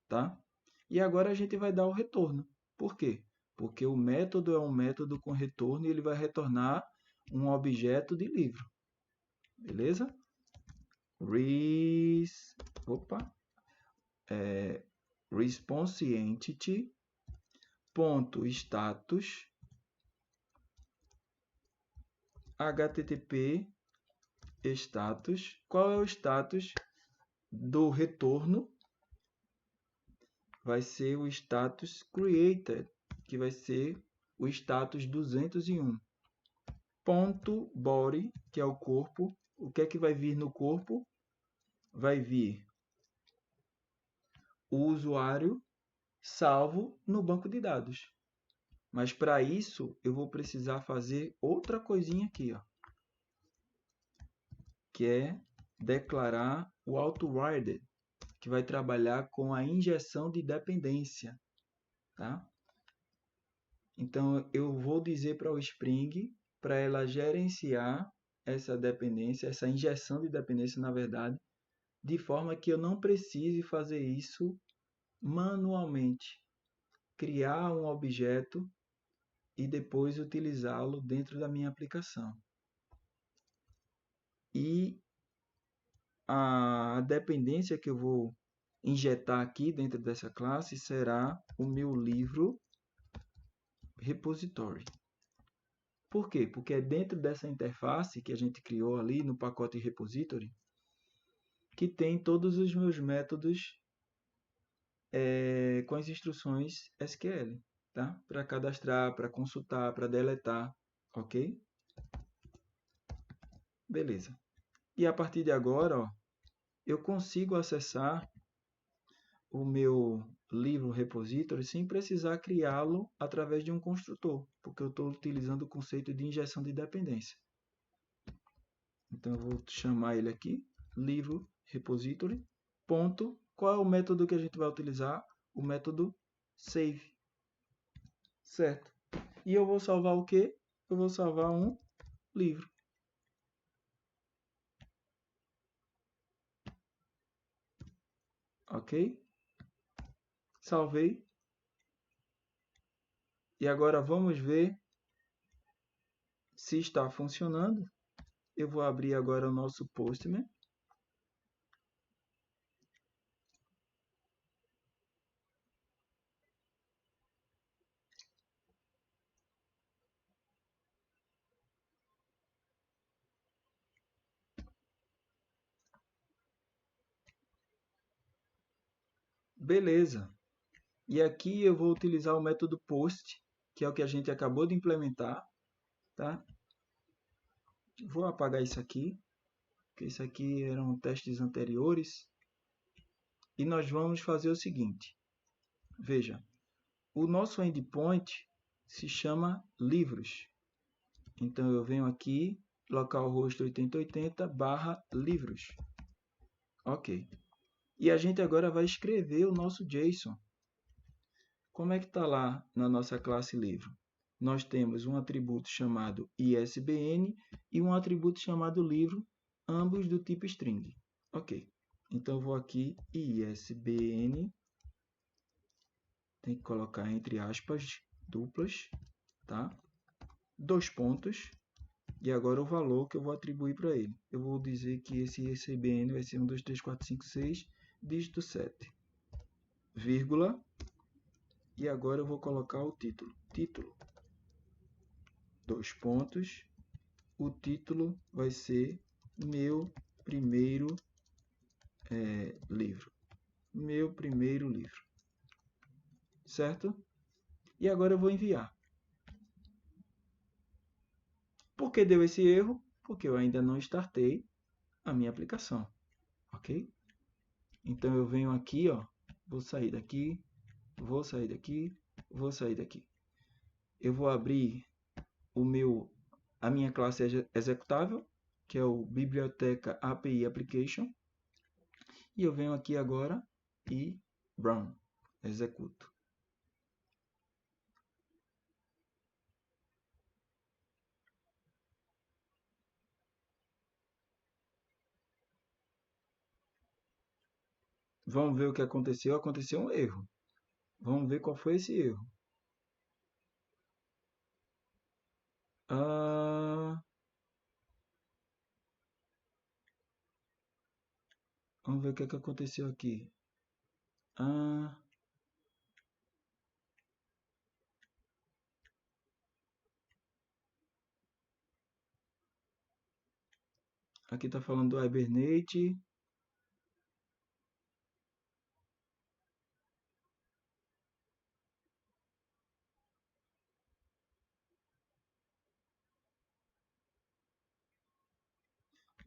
tá? E agora a gente vai dar o retorno. Por quê? Porque o método é um método com retorno e ele vai retornar um objeto de livro. Beleza? Response entity ponto status HTTP status. Qual é o status do retorno? Vai ser o status created, que vai ser o status 201. Ponto body, que é o corpo. O que é que vai vir no corpo? Vai vir o usuário salvo no banco de dados. Mas para isso eu vou precisar fazer outra coisinha aqui, ó, que é declarar o auto-writer. que vai trabalhar com a injeção de dependência, tá? Então, eu vou dizer para o Spring para ela gerenciar essa dependência, essa injeção de dependência, na verdade, de forma que eu não precise fazer isso manualmente. Criar um objeto e depois utilizá-lo dentro da minha aplicação. E a dependência que eu vou injetar aqui dentro dessa classe será o meu livro repository. Por quê? Porque é dentro dessa interface que a gente criou ali no pacote repository que tem todos os meus métodos com as instruções SQL, tá? Para cadastrar, para consultar, para deletar, ok? Beleza. E a partir de agora, ó, eu consigo acessar o meu livro repository sem precisar criá-lo através de um construtor, porque eu estou utilizando o conceito de injeção de dependência. Então eu vou chamar ele aqui, livro repository, ponto. Qual é o método que a gente vai utilizar? O método save. Certo. E eu vou salvar o quê? Eu vou salvar um livro. Ok? Salvei. E agora vamos ver se está funcionando. Eu vou abrir agora o nosso Postman. Beleza. E aqui eu vou utilizar o método post, que é o que a gente acabou de implementar, tá? Vou apagar isso aqui, porque isso aqui eram testes anteriores. E nós vamos fazer o seguinte. Veja, o nosso endpoint se chama livros. Então eu venho aqui, localhost 8080 barra livros. Ok. E a gente agora vai escrever o nosso JSON. Como é que está lá na nossa classe livro? Nós temos um atributo chamado ISBN e um atributo chamado livro, ambos do tipo string. Ok. Então eu vou aqui ISBN, tem que colocar entre aspas duplas, tá? 2 pontos. E agora o valor que eu vou atribuir para ele. Eu vou dizer que esse ISBN vai ser 1, 2, 3, 4, 5, 6, dígito 7, vírgula. E agora eu vou colocar o título. Título, 2 pontos. O título vai ser meu primeiro livro. Meu primeiro livro. Certo? E agora eu vou enviar. Por que deu esse erro? Porque eu ainda não startei a minha aplicação. Ok? Então eu venho aqui, ó, vou sair daqui, vou sair daqui, vou sair daqui. Eu vou abrir a minha classe executável, que é o biblioteca API Application. E eu venho aqui agora e run, executo. Vamos ver o que aconteceu. Aconteceu um erro. Vamos ver qual foi esse erro. Vamos ver o que aconteceu aqui. Aqui está falando do Hibernate.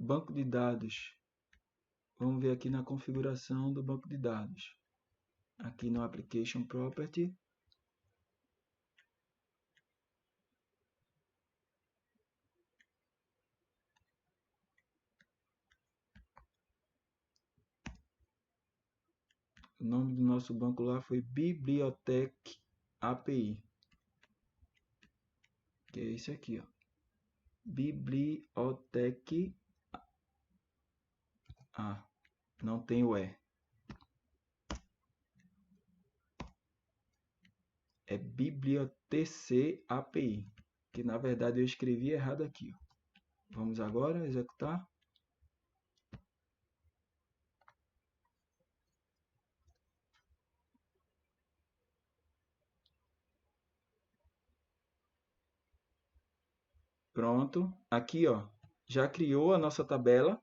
Banco de dados. Vamos ver aqui na configuração do banco de dados. Aqui no Application Property. O nome do nosso banco lá foi Bibliotech API. Que é esse aqui, ó. Bibliotech. Ah, não tem o E. É Bibliotec API. Que na verdade eu escrevi errado aqui, ó. Vamos agora executar. Pronto. Aqui, ó, já criou a nossa tabela.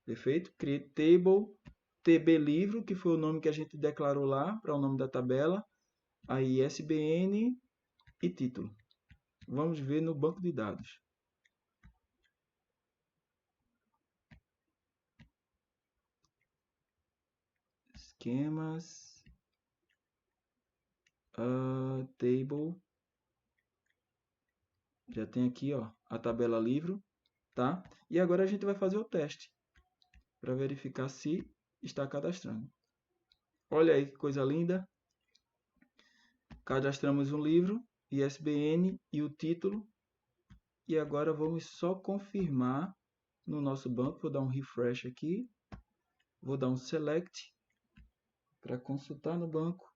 Perfeito? Create table, TB livro, que foi o nome que a gente declarou lá para o nome da tabela. Aí ISBN e título. Vamos ver no banco de dados. Esquemas. Table. Já tem aqui, ó, a tabela livro, tá? E agora a gente vai fazer o teste para verificar se está cadastrando. Olha aí que coisa linda. Cadastramos um livro, ISBN e o título. E agora vamos só confirmar no nosso banco. Vou dar um refresh aqui. Vou dar um select para consultar no banco.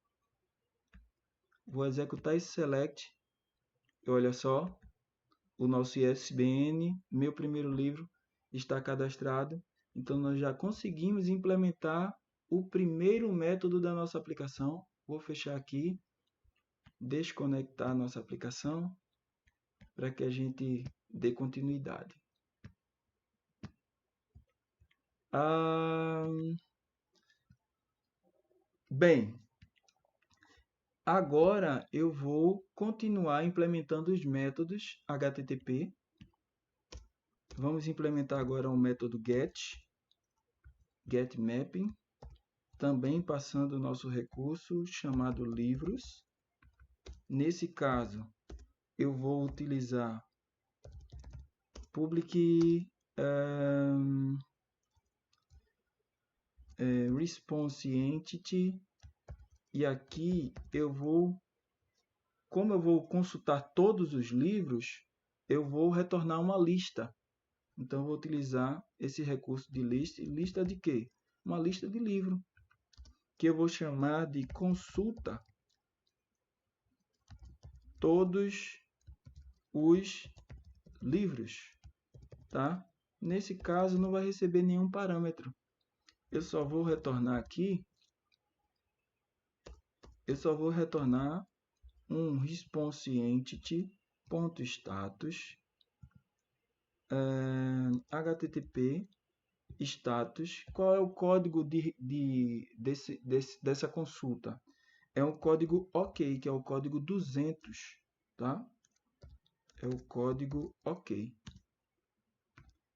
Vou executar esse select. E olha só, o nosso ISBN, meu primeiro livro, está cadastrado. Então, nós já conseguimos implementar o primeiro método da nossa aplicação. Vou fechar aqui, desconectar a nossa aplicação, para que a gente dê continuidade. Bem, agora eu vou continuar implementando os métodos HTTP. Vamos implementar agora o método getMapping, também passando o nosso recurso chamado livros. Nesse caso, eu vou utilizar public response entity, e aqui como eu vou consultar todos os livros, eu vou retornar uma lista. Então, eu vou utilizar esse recurso de lista. Lista de quê? Uma lista de livro, que eu vou chamar de consulta todos os livros, tá? Nesse caso, não vai receber nenhum parâmetro. Eu só vou retornar aqui, um response entity.status http status. Qual é o código dessa consulta? É um código OK, que é o código 200, tá? É o código OK.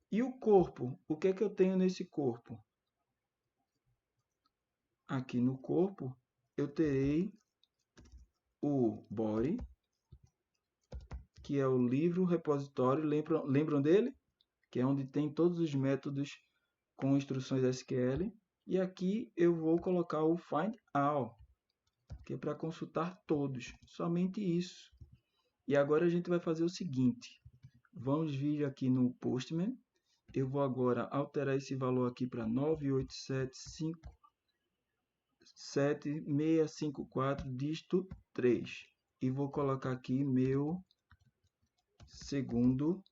E o corpo? O que é que eu tenho nesse corpo? Aqui no corpo, eu terei o body, que é o livro repositório. Lembram dele? Que é onde tem todos os métodos com instruções SQL. E aqui eu vou colocar o find all, que é para consultar todos, somente isso. E agora a gente vai fazer o seguinte, vamos vir aqui no Postman, eu vou agora alterar esse valor aqui para 9875654 dígito 3, e vou colocar aqui meu segundo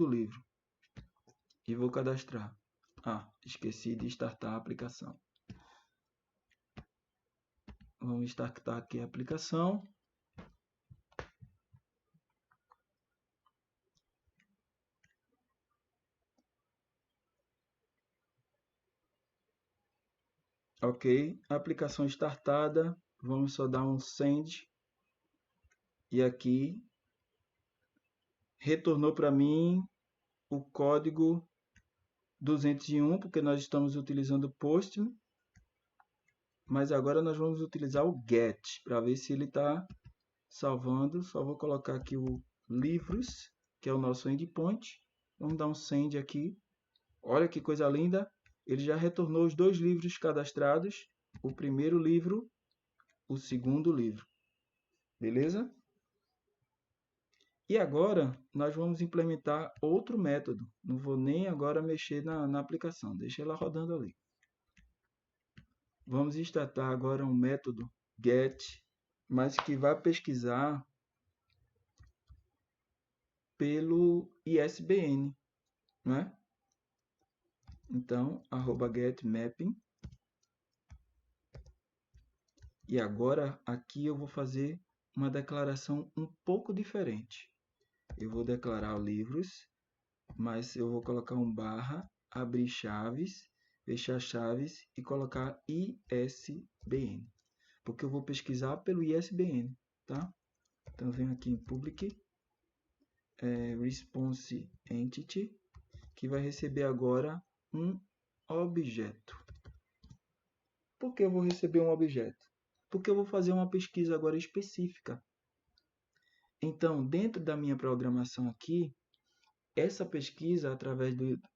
livro, e vou cadastrar. Esqueci de startar a aplicação. Vamos startar aqui a aplicação. Ok, aplicação startada. Vamos só dar um send. E aqui retornou para mim o código 201, porque nós estamos utilizando o Postman. Mas agora nós vamos utilizar o get, para ver se ele está salvando. Só vou colocar aqui o livros, que é o nosso endpoint. Vamos dar um send aqui. Olha que coisa linda. ele já retornou os 2 livros cadastrados, o primeiro livro, o segundo livro. Beleza? E agora, nós vamos implementar outro método. Não vou nem agora mexer na aplicação, deixa ela rodando ali. Vamos instalar agora um método get, mas que vai pesquisar pelo ISBN, né? Então, @getMapping. E agora, aqui eu vou fazer uma declaração um pouco diferente. Eu vou declarar livros, mas eu vou colocar um barra, abrir chaves, fechar chaves e colocar ISBN. Porque eu vou pesquisar pelo ISBN, tá? Então, eu venho aqui em Public, Response Entity, que vai receber agora um objeto. Por que eu vou receber um objeto? Porque eu vou fazer uma pesquisa agora específica. Então, dentro da minha programação aqui, essa pesquisa,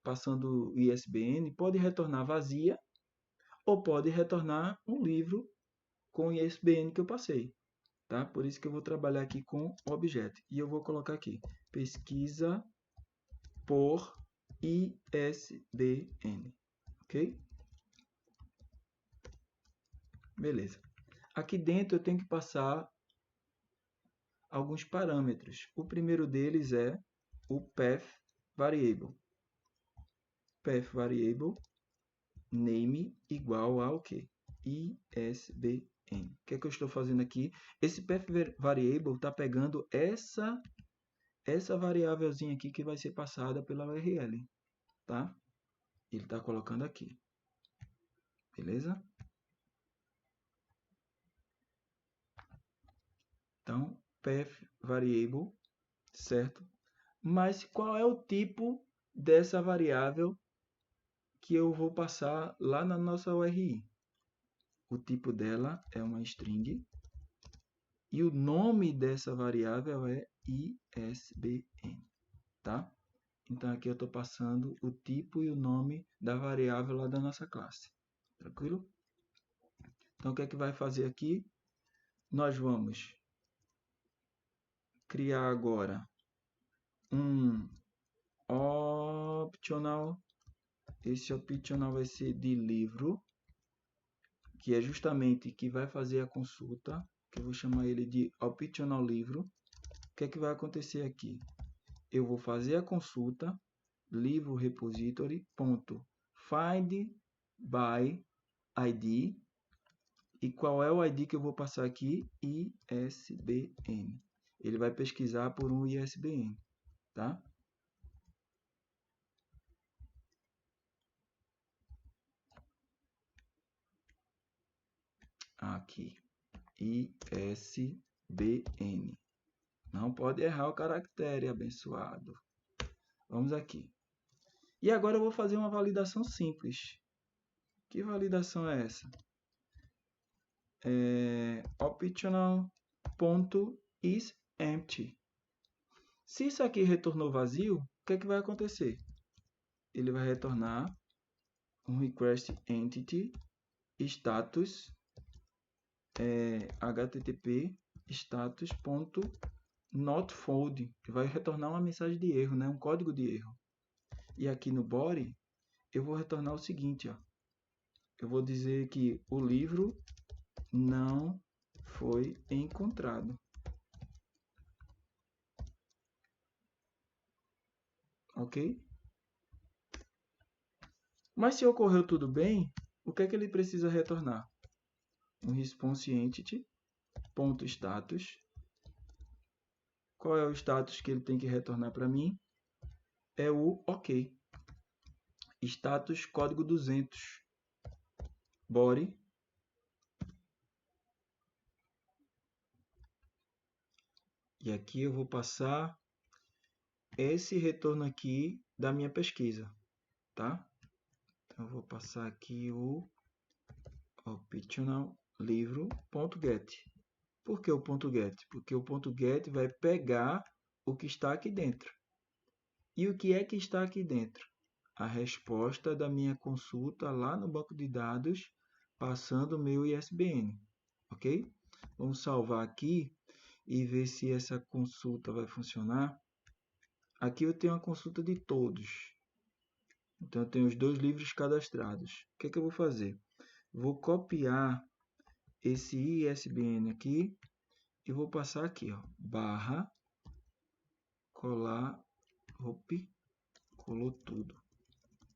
passando o ISBN, pode retornar vazia ou pode retornar um livro com o ISBN que eu passei. Tá? Por isso que eu vou trabalhar aqui com objeto. E eu vou colocar aqui, pesquisa por ISBN. Ok? Beleza. Aqui dentro eu tenho que passar alguns parâmetros. O primeiro deles é o path variable. Path variable name igual ao quê? ISBN. O que é que eu estou fazendo aqui? Esse path variable está pegando essa variávelzinha aqui que vai ser passada pela URL, tá? Ele está colocando aqui. Beleza? Então, path variable, certo? Mas qual é o tipo dessa variável que eu vou passar lá na nossa URI? O tipo dela é uma string e o nome dessa variável é ISBN, tá? Então aqui eu estou passando o tipo e o nome da variável lá da nossa classe, tranquilo? Então o que é que vai fazer aqui? Nós vamos criar agora um optional. Esse optional vai ser de livro, que é justamente que vai fazer a consulta, que eu vou chamar ele de optional livro. O que é que vai acontecer aqui? Eu vou fazer a consulta, livro repository, find by ID. E qual é o ID que eu vou passar aqui? ISBN. Ele vai pesquisar por um ISBN, tá? Aqui, ISBN. Não pode errar o caractere, abençoado. Vamos aqui. E agora eu vou fazer uma validação simples. Que validação é essa? Optional.isEmpty. Se isso aqui retornou vazio, o que é que vai acontecer? Ele vai retornar um request entity status http status.notfound, que vai retornar uma mensagem de erro, né? Um código de erro. E aqui no body eu vou retornar o seguinte, ó. Eu vou dizer que o livro não foi encontrado. Ok? Mas se ocorreu tudo bem, o que é que ele precisa retornar? Um response entity .status. Qual é o status que ele tem que retornar para mim? É o OK. Status código 200. Body. E aqui eu vou passar esse retorno aqui da minha pesquisa, tá? Então eu vou passar aqui o optional livro.get. Por que o .get? Porque o .get vai pegar o que está aqui dentro. E o que é que está aqui dentro? a resposta da minha consulta lá no banco de dados, passando o meu ISBN, ok? Vamos salvar aqui e ver se essa consulta vai funcionar. Aqui eu tenho a consulta de todos. Então, eu tenho os 2 livros cadastrados. O que é que eu vou fazer? Vou copiar esse ISBN aqui e vou passar aqui, ó, barra, colar, colou tudo.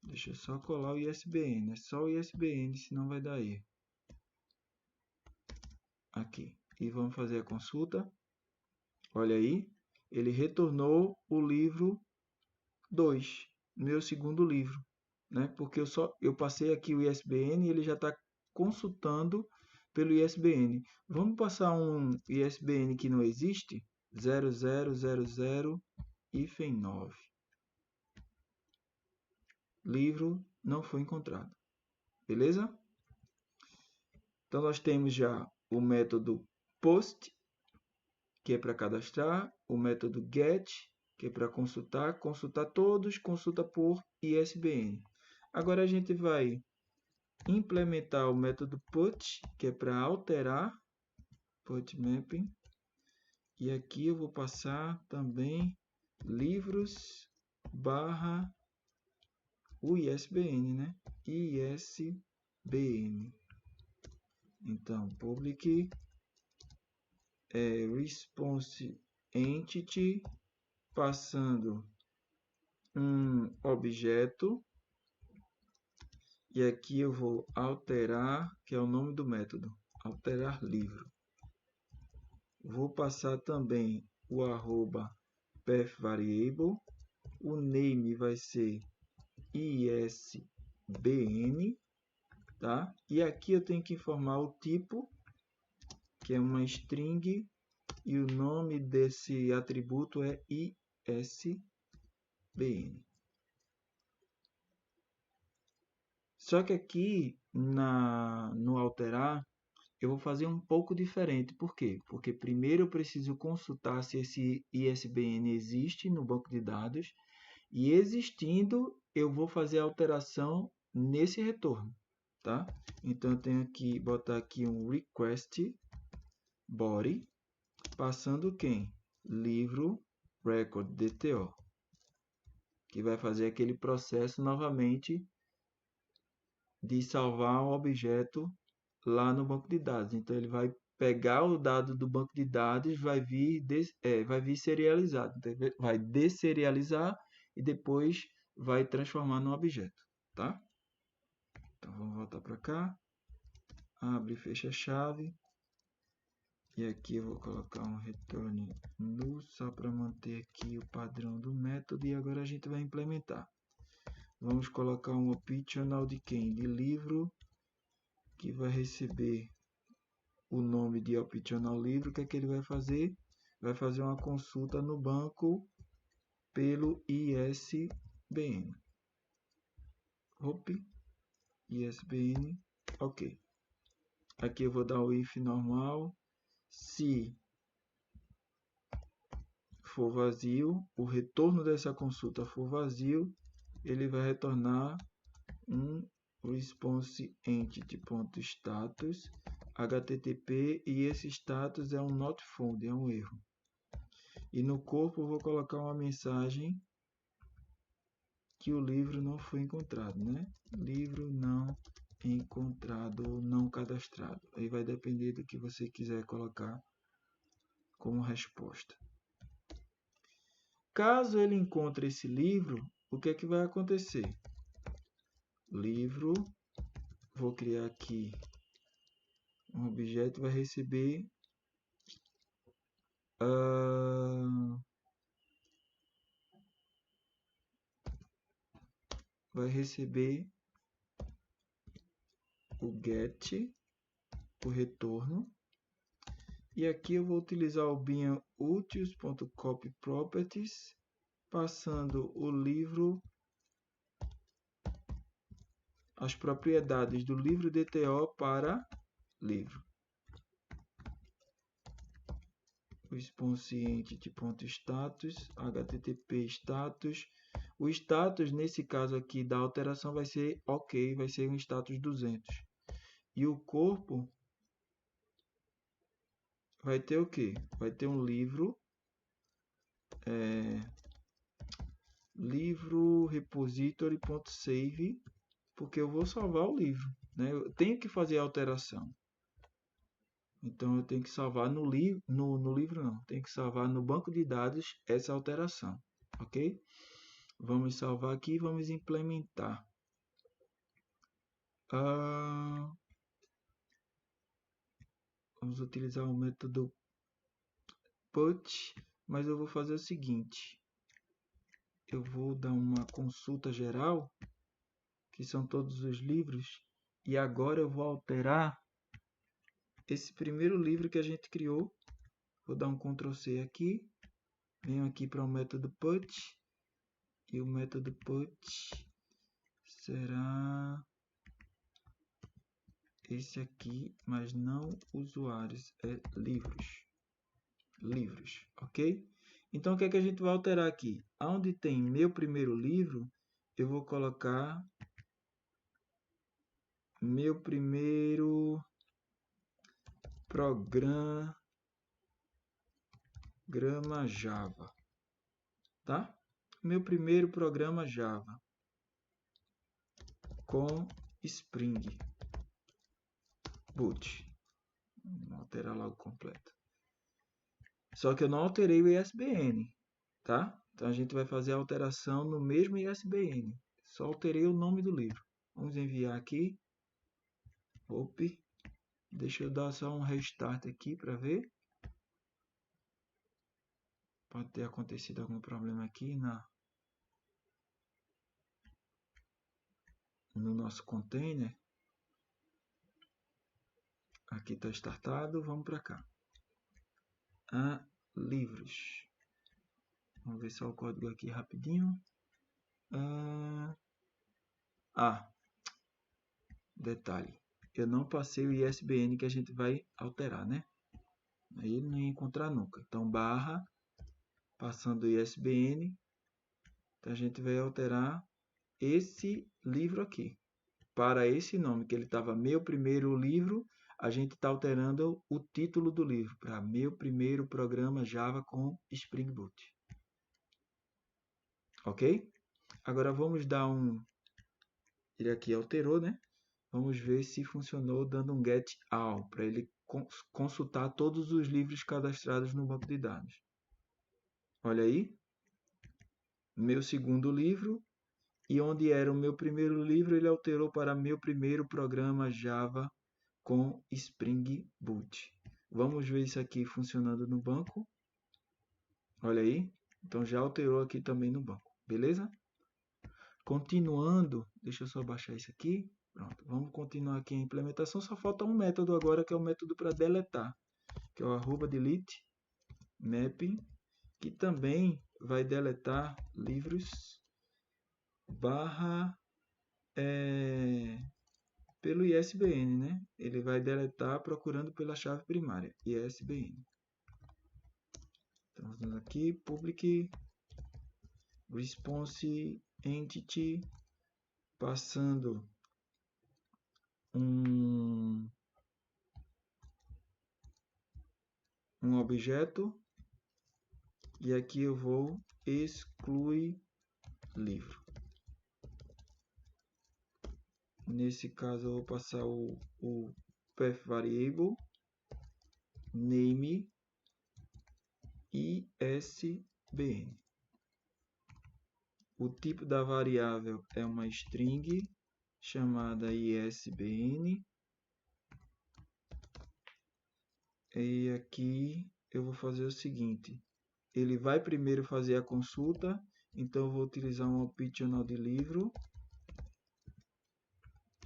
Deixa eu só colar o ISBN, é só o ISBN, senão vai dar erro. Aqui, e vamos fazer a consulta. Olha aí, ele retornou o livro 2, meu segundo livro, né? Porque eu passei aqui o ISBN e ele já está consultando pelo ISBN. Vamos passar um ISBN que não existe? 0000 hífen 9. Livro não foi encontrado. Beleza? Então nós temos já o método post, que é para cadastrar, o método get, que é para consultar todos, consulta por ISBN. Agora a gente vai implementar o método put, que é para alterar, put mapping, e aqui eu vou passar também livros barra o ISBN, né? ISBN. Então, public response entity, passando um objeto, e aqui eu vou alterar, que é o nome do método, alterar livro. Vou passar também o arroba path variable, o name vai ser ISBN, tá? E aqui eu tenho que informar o tipo, que é uma string, e o nome desse atributo é ISBN. Só que aqui no alterar, eu vou fazer um pouco diferente. Por quê? Porque primeiro eu preciso consultar se esse ISBN existe no banco de dados, e existindo, eu vou fazer a alteração nesse retorno, tá? Então eu tenho que botar aqui um request body, passando quem? Livro record DTO, que vai fazer aquele processo novamente de salvar um objeto lá no banco de dados. Então ele vai pegar o dado do banco de dados, vai vir serializado. Então, vai desserializar e depois vai transformar no objeto, tá? Então vamos voltar para cá, abre e fecha a chave, e aqui eu vou colocar um return null só para manter aqui o padrão do método, e agora a gente vai implementar. Vamos colocar um optional de quem? De livro, que vai receber o nome de optional livro. O que é que ele vai fazer? Vai fazer uma consulta no banco pelo ISBN. ISBN, ok. Aqui eu vou dar o if normal. Se for vazio, o retorno dessa consulta for vazio, ele vai retornar um response entity.status http, e esse status é um not found, é um erro. E no corpo eu vou colocar uma mensagem que o livro não foi encontrado, né? Livro não encontrado ou não cadastrado. Aí vai depender do que você quiser colocar como resposta. Caso ele encontre esse livro, o que é que vai acontecer? Livro, vou criar aqui um objeto, vai receber o get, o retorno, e aqui eu vou utilizar o bin utils.copyProperties, passando o livro, as propriedades do livro DTO para livro. response entity.status, http status. O status, nesse caso aqui da alteração, vai ser ok, vai ser um status 200. E o corpo vai ter o quê? Vai ter um livro, livro repository.save, porque eu vou salvar o livro, né? Eu tenho que fazer a alteração. Então eu tenho que salvar no livro não, tenho que salvar no banco de dados essa alteração, ok? Vamos salvar aqui e vamos implementar. Vamos utilizar o método put, mas eu vou fazer o seguinte. Eu vou dar uma consulta geral, que são todos os livros, e agora eu vou alterar esse primeiro livro que a gente criou. Vou dar um Ctrl C aqui, venho aqui para o método put, e o método put será esse aqui, mas não usuários, é livros, ok? Então o que é que a gente vai alterar aqui? Onde tem meu primeiro livro, eu vou colocar meu primeiro programa Java, tá? Meu primeiro programa Java com Spring Boot. Vou alterar logo completo. Só que eu não alterei o ISBN, tá? Então a gente vai fazer a alteração no mesmo ISBN. Só alterei o nome do livro. Vamos enviar aqui. Deixa eu dar só um restart aqui para ver. Pode ter acontecido algum problema aqui no nosso container. Aqui está startado. Vamos para cá. Livros. Vamos ver só o código aqui rapidinho. Detalhe. Eu não passei o ISBN que a gente vai alterar, né? Aí ele não ia encontrar nunca. Então, barra, passando o ISBN, a gente vai alterar esse livro aqui. Para esse nome, que ele estava meu primeiro livro, a gente está alterando o título do livro para meu primeiro programa Java com Spring Boot. Ok? Agora vamos dar ele aqui alterou, né? Vamos ver se funcionou dando um get all, para ele consultar todos os livros cadastrados no banco de dados. Olha aí, meu segundo livro, e onde era o meu primeiro livro, ele alterou para meu primeiro programa Java com Spring Boot. Vamos ver isso aqui funcionando no banco. Olha aí, então já alterou aqui também no banco, beleza? Continuando, deixa eu só baixar isso aqui. Pronto, vamos continuar aqui a implementação. Só falta um método agora, que é o método para deletar, que é o @delete mapping, que também vai deletar livros pelo ISBN, né? Ele vai deletar procurando pela chave primária, ISBN. Então, vamos aqui, public response entity, passando um objeto, e aqui eu vou excluir livro. Nesse caso eu vou passar o path variable name ISBN. O tipo da variável é uma string chamada ISBN. E aqui eu vou fazer o seguinte. Ele vai primeiro fazer a consulta, então eu vou utilizar um optional de livro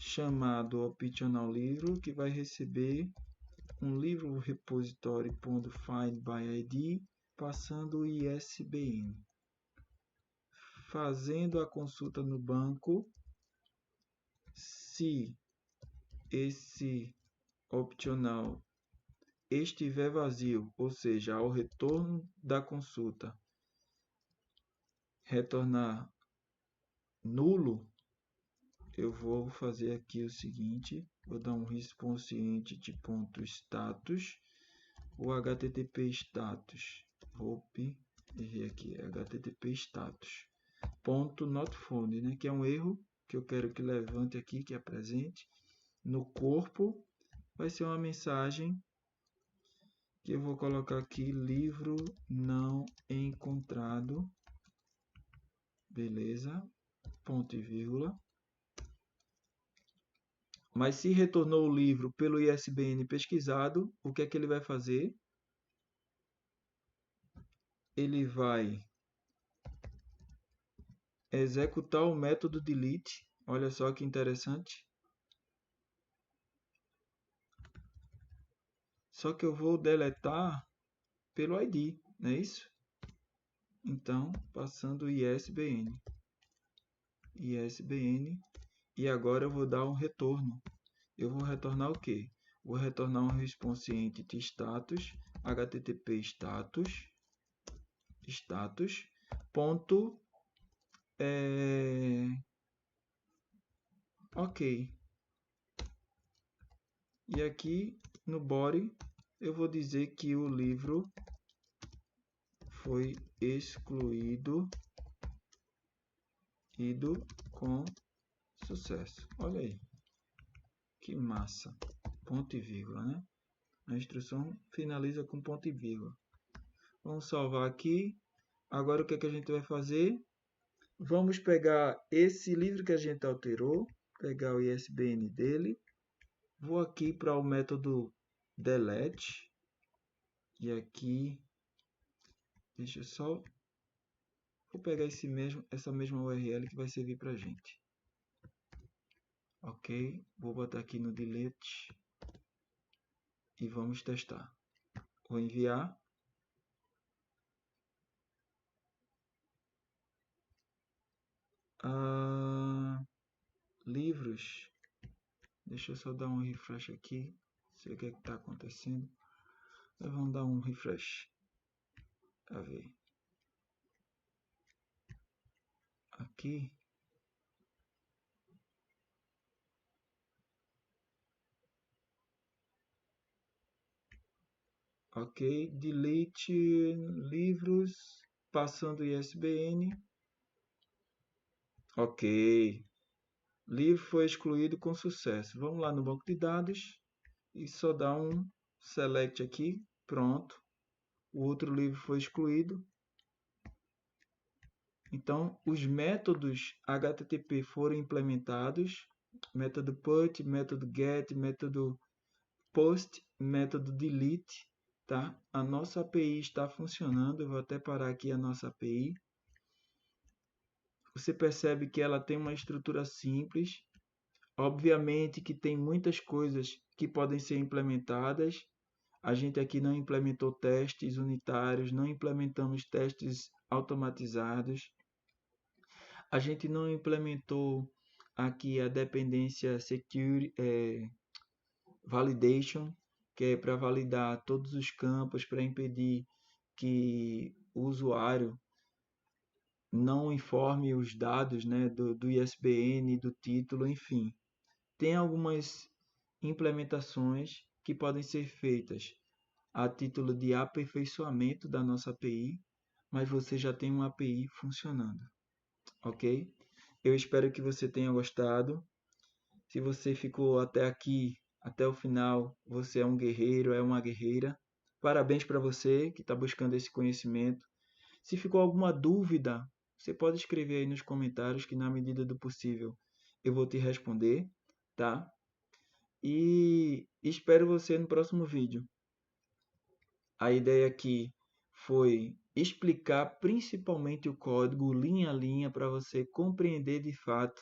chamado optional livro, que vai receber um livro repository.findById passando o ISBN. Fazendo a consulta no banco, se esse optional estiver vazio, ou seja, ao retorno da consulta, retornar nulo, eu vou fazer aqui o seguinte, vou dar um response entity ponto status, o http status, errei aqui, http status ponto not found, né, que é um erro que eu quero que levante aqui, que apresente no corpo, vai ser uma mensagem que eu vou colocar aqui, livro não encontrado, beleza, ponto e vírgula. Mas se retornou o livro pelo ISBN pesquisado, o que é que ele vai fazer? Ele vai executar o método delete. Olha só que interessante. Só que eu vou deletar pelo ID, não é isso? Então, passando o ISBN. E agora eu vou dar um retorno. Eu vou retornar o quê? Vou retornar um response entity status, http status ponto ok. E aqui no body eu vou dizer que o livro foi excluído com sucesso. Olha aí, que massa. Ponto e vírgula, né? A instrução finaliza com ponto e vírgula. Vamos salvar aqui. Agora o que é que a gente vai fazer? Vamos pegar esse livro que a gente alterou, pegar o ISBN dele. Vou aqui para o método delete. E aqui, deixa eu só... Vou pegar essa mesma URL que vai servir para a gente. Ok, vou botar aqui no delete e vamos testar. Vou enviar. Livros. Deixa eu só dar um refresh aqui. Não sei o que é que está acontecendo. Mas vamos dar um refresh. A ver. Aqui. Ok, delete livros, passando ISBN. Ok, livro foi excluído com sucesso. Vamos lá no banco de dados e só dar um select aqui, pronto. O outro livro foi excluído. Então, os métodos HTTP foram implementados. Método put, método get, método post, método delete. Tá? A nossa API está funcionando. Eu vou até parar aqui a nossa API. Você percebe que ela tem uma estrutura simples. Obviamente que tem muitas coisas que podem ser implementadas. A gente aqui não implementou testes unitários, não implementamos testes automatizados. A gente não implementou aqui a dependência security, validation, que é para validar todos os campos, para impedir que o usuário não informe os dados, né, do ISBN, do título, enfim. Tem algumas implementações que podem ser feitas a título de aperfeiçoamento da nossa API, mas você já tem uma API funcionando, ok? Eu espero que você tenha gostado. Se você ficou até aqui, até o final, você é um guerreiro, é uma guerreira. Parabéns para você que está buscando esse conhecimento. Se ficou alguma dúvida, você pode escrever aí nos comentários que na medida do possível eu vou te responder, tá? E espero você no próximo vídeo. A ideia aqui foi explicar principalmente o código linha a linha para você compreender de fato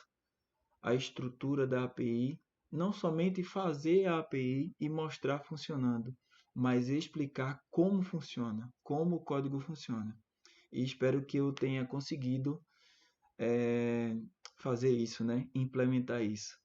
a estrutura da API, não somente fazer a API e mostrar funcionando, mas explicar como funciona, como o código funciona. E espero que eu tenha conseguido fazer isso, né? Implementar isso.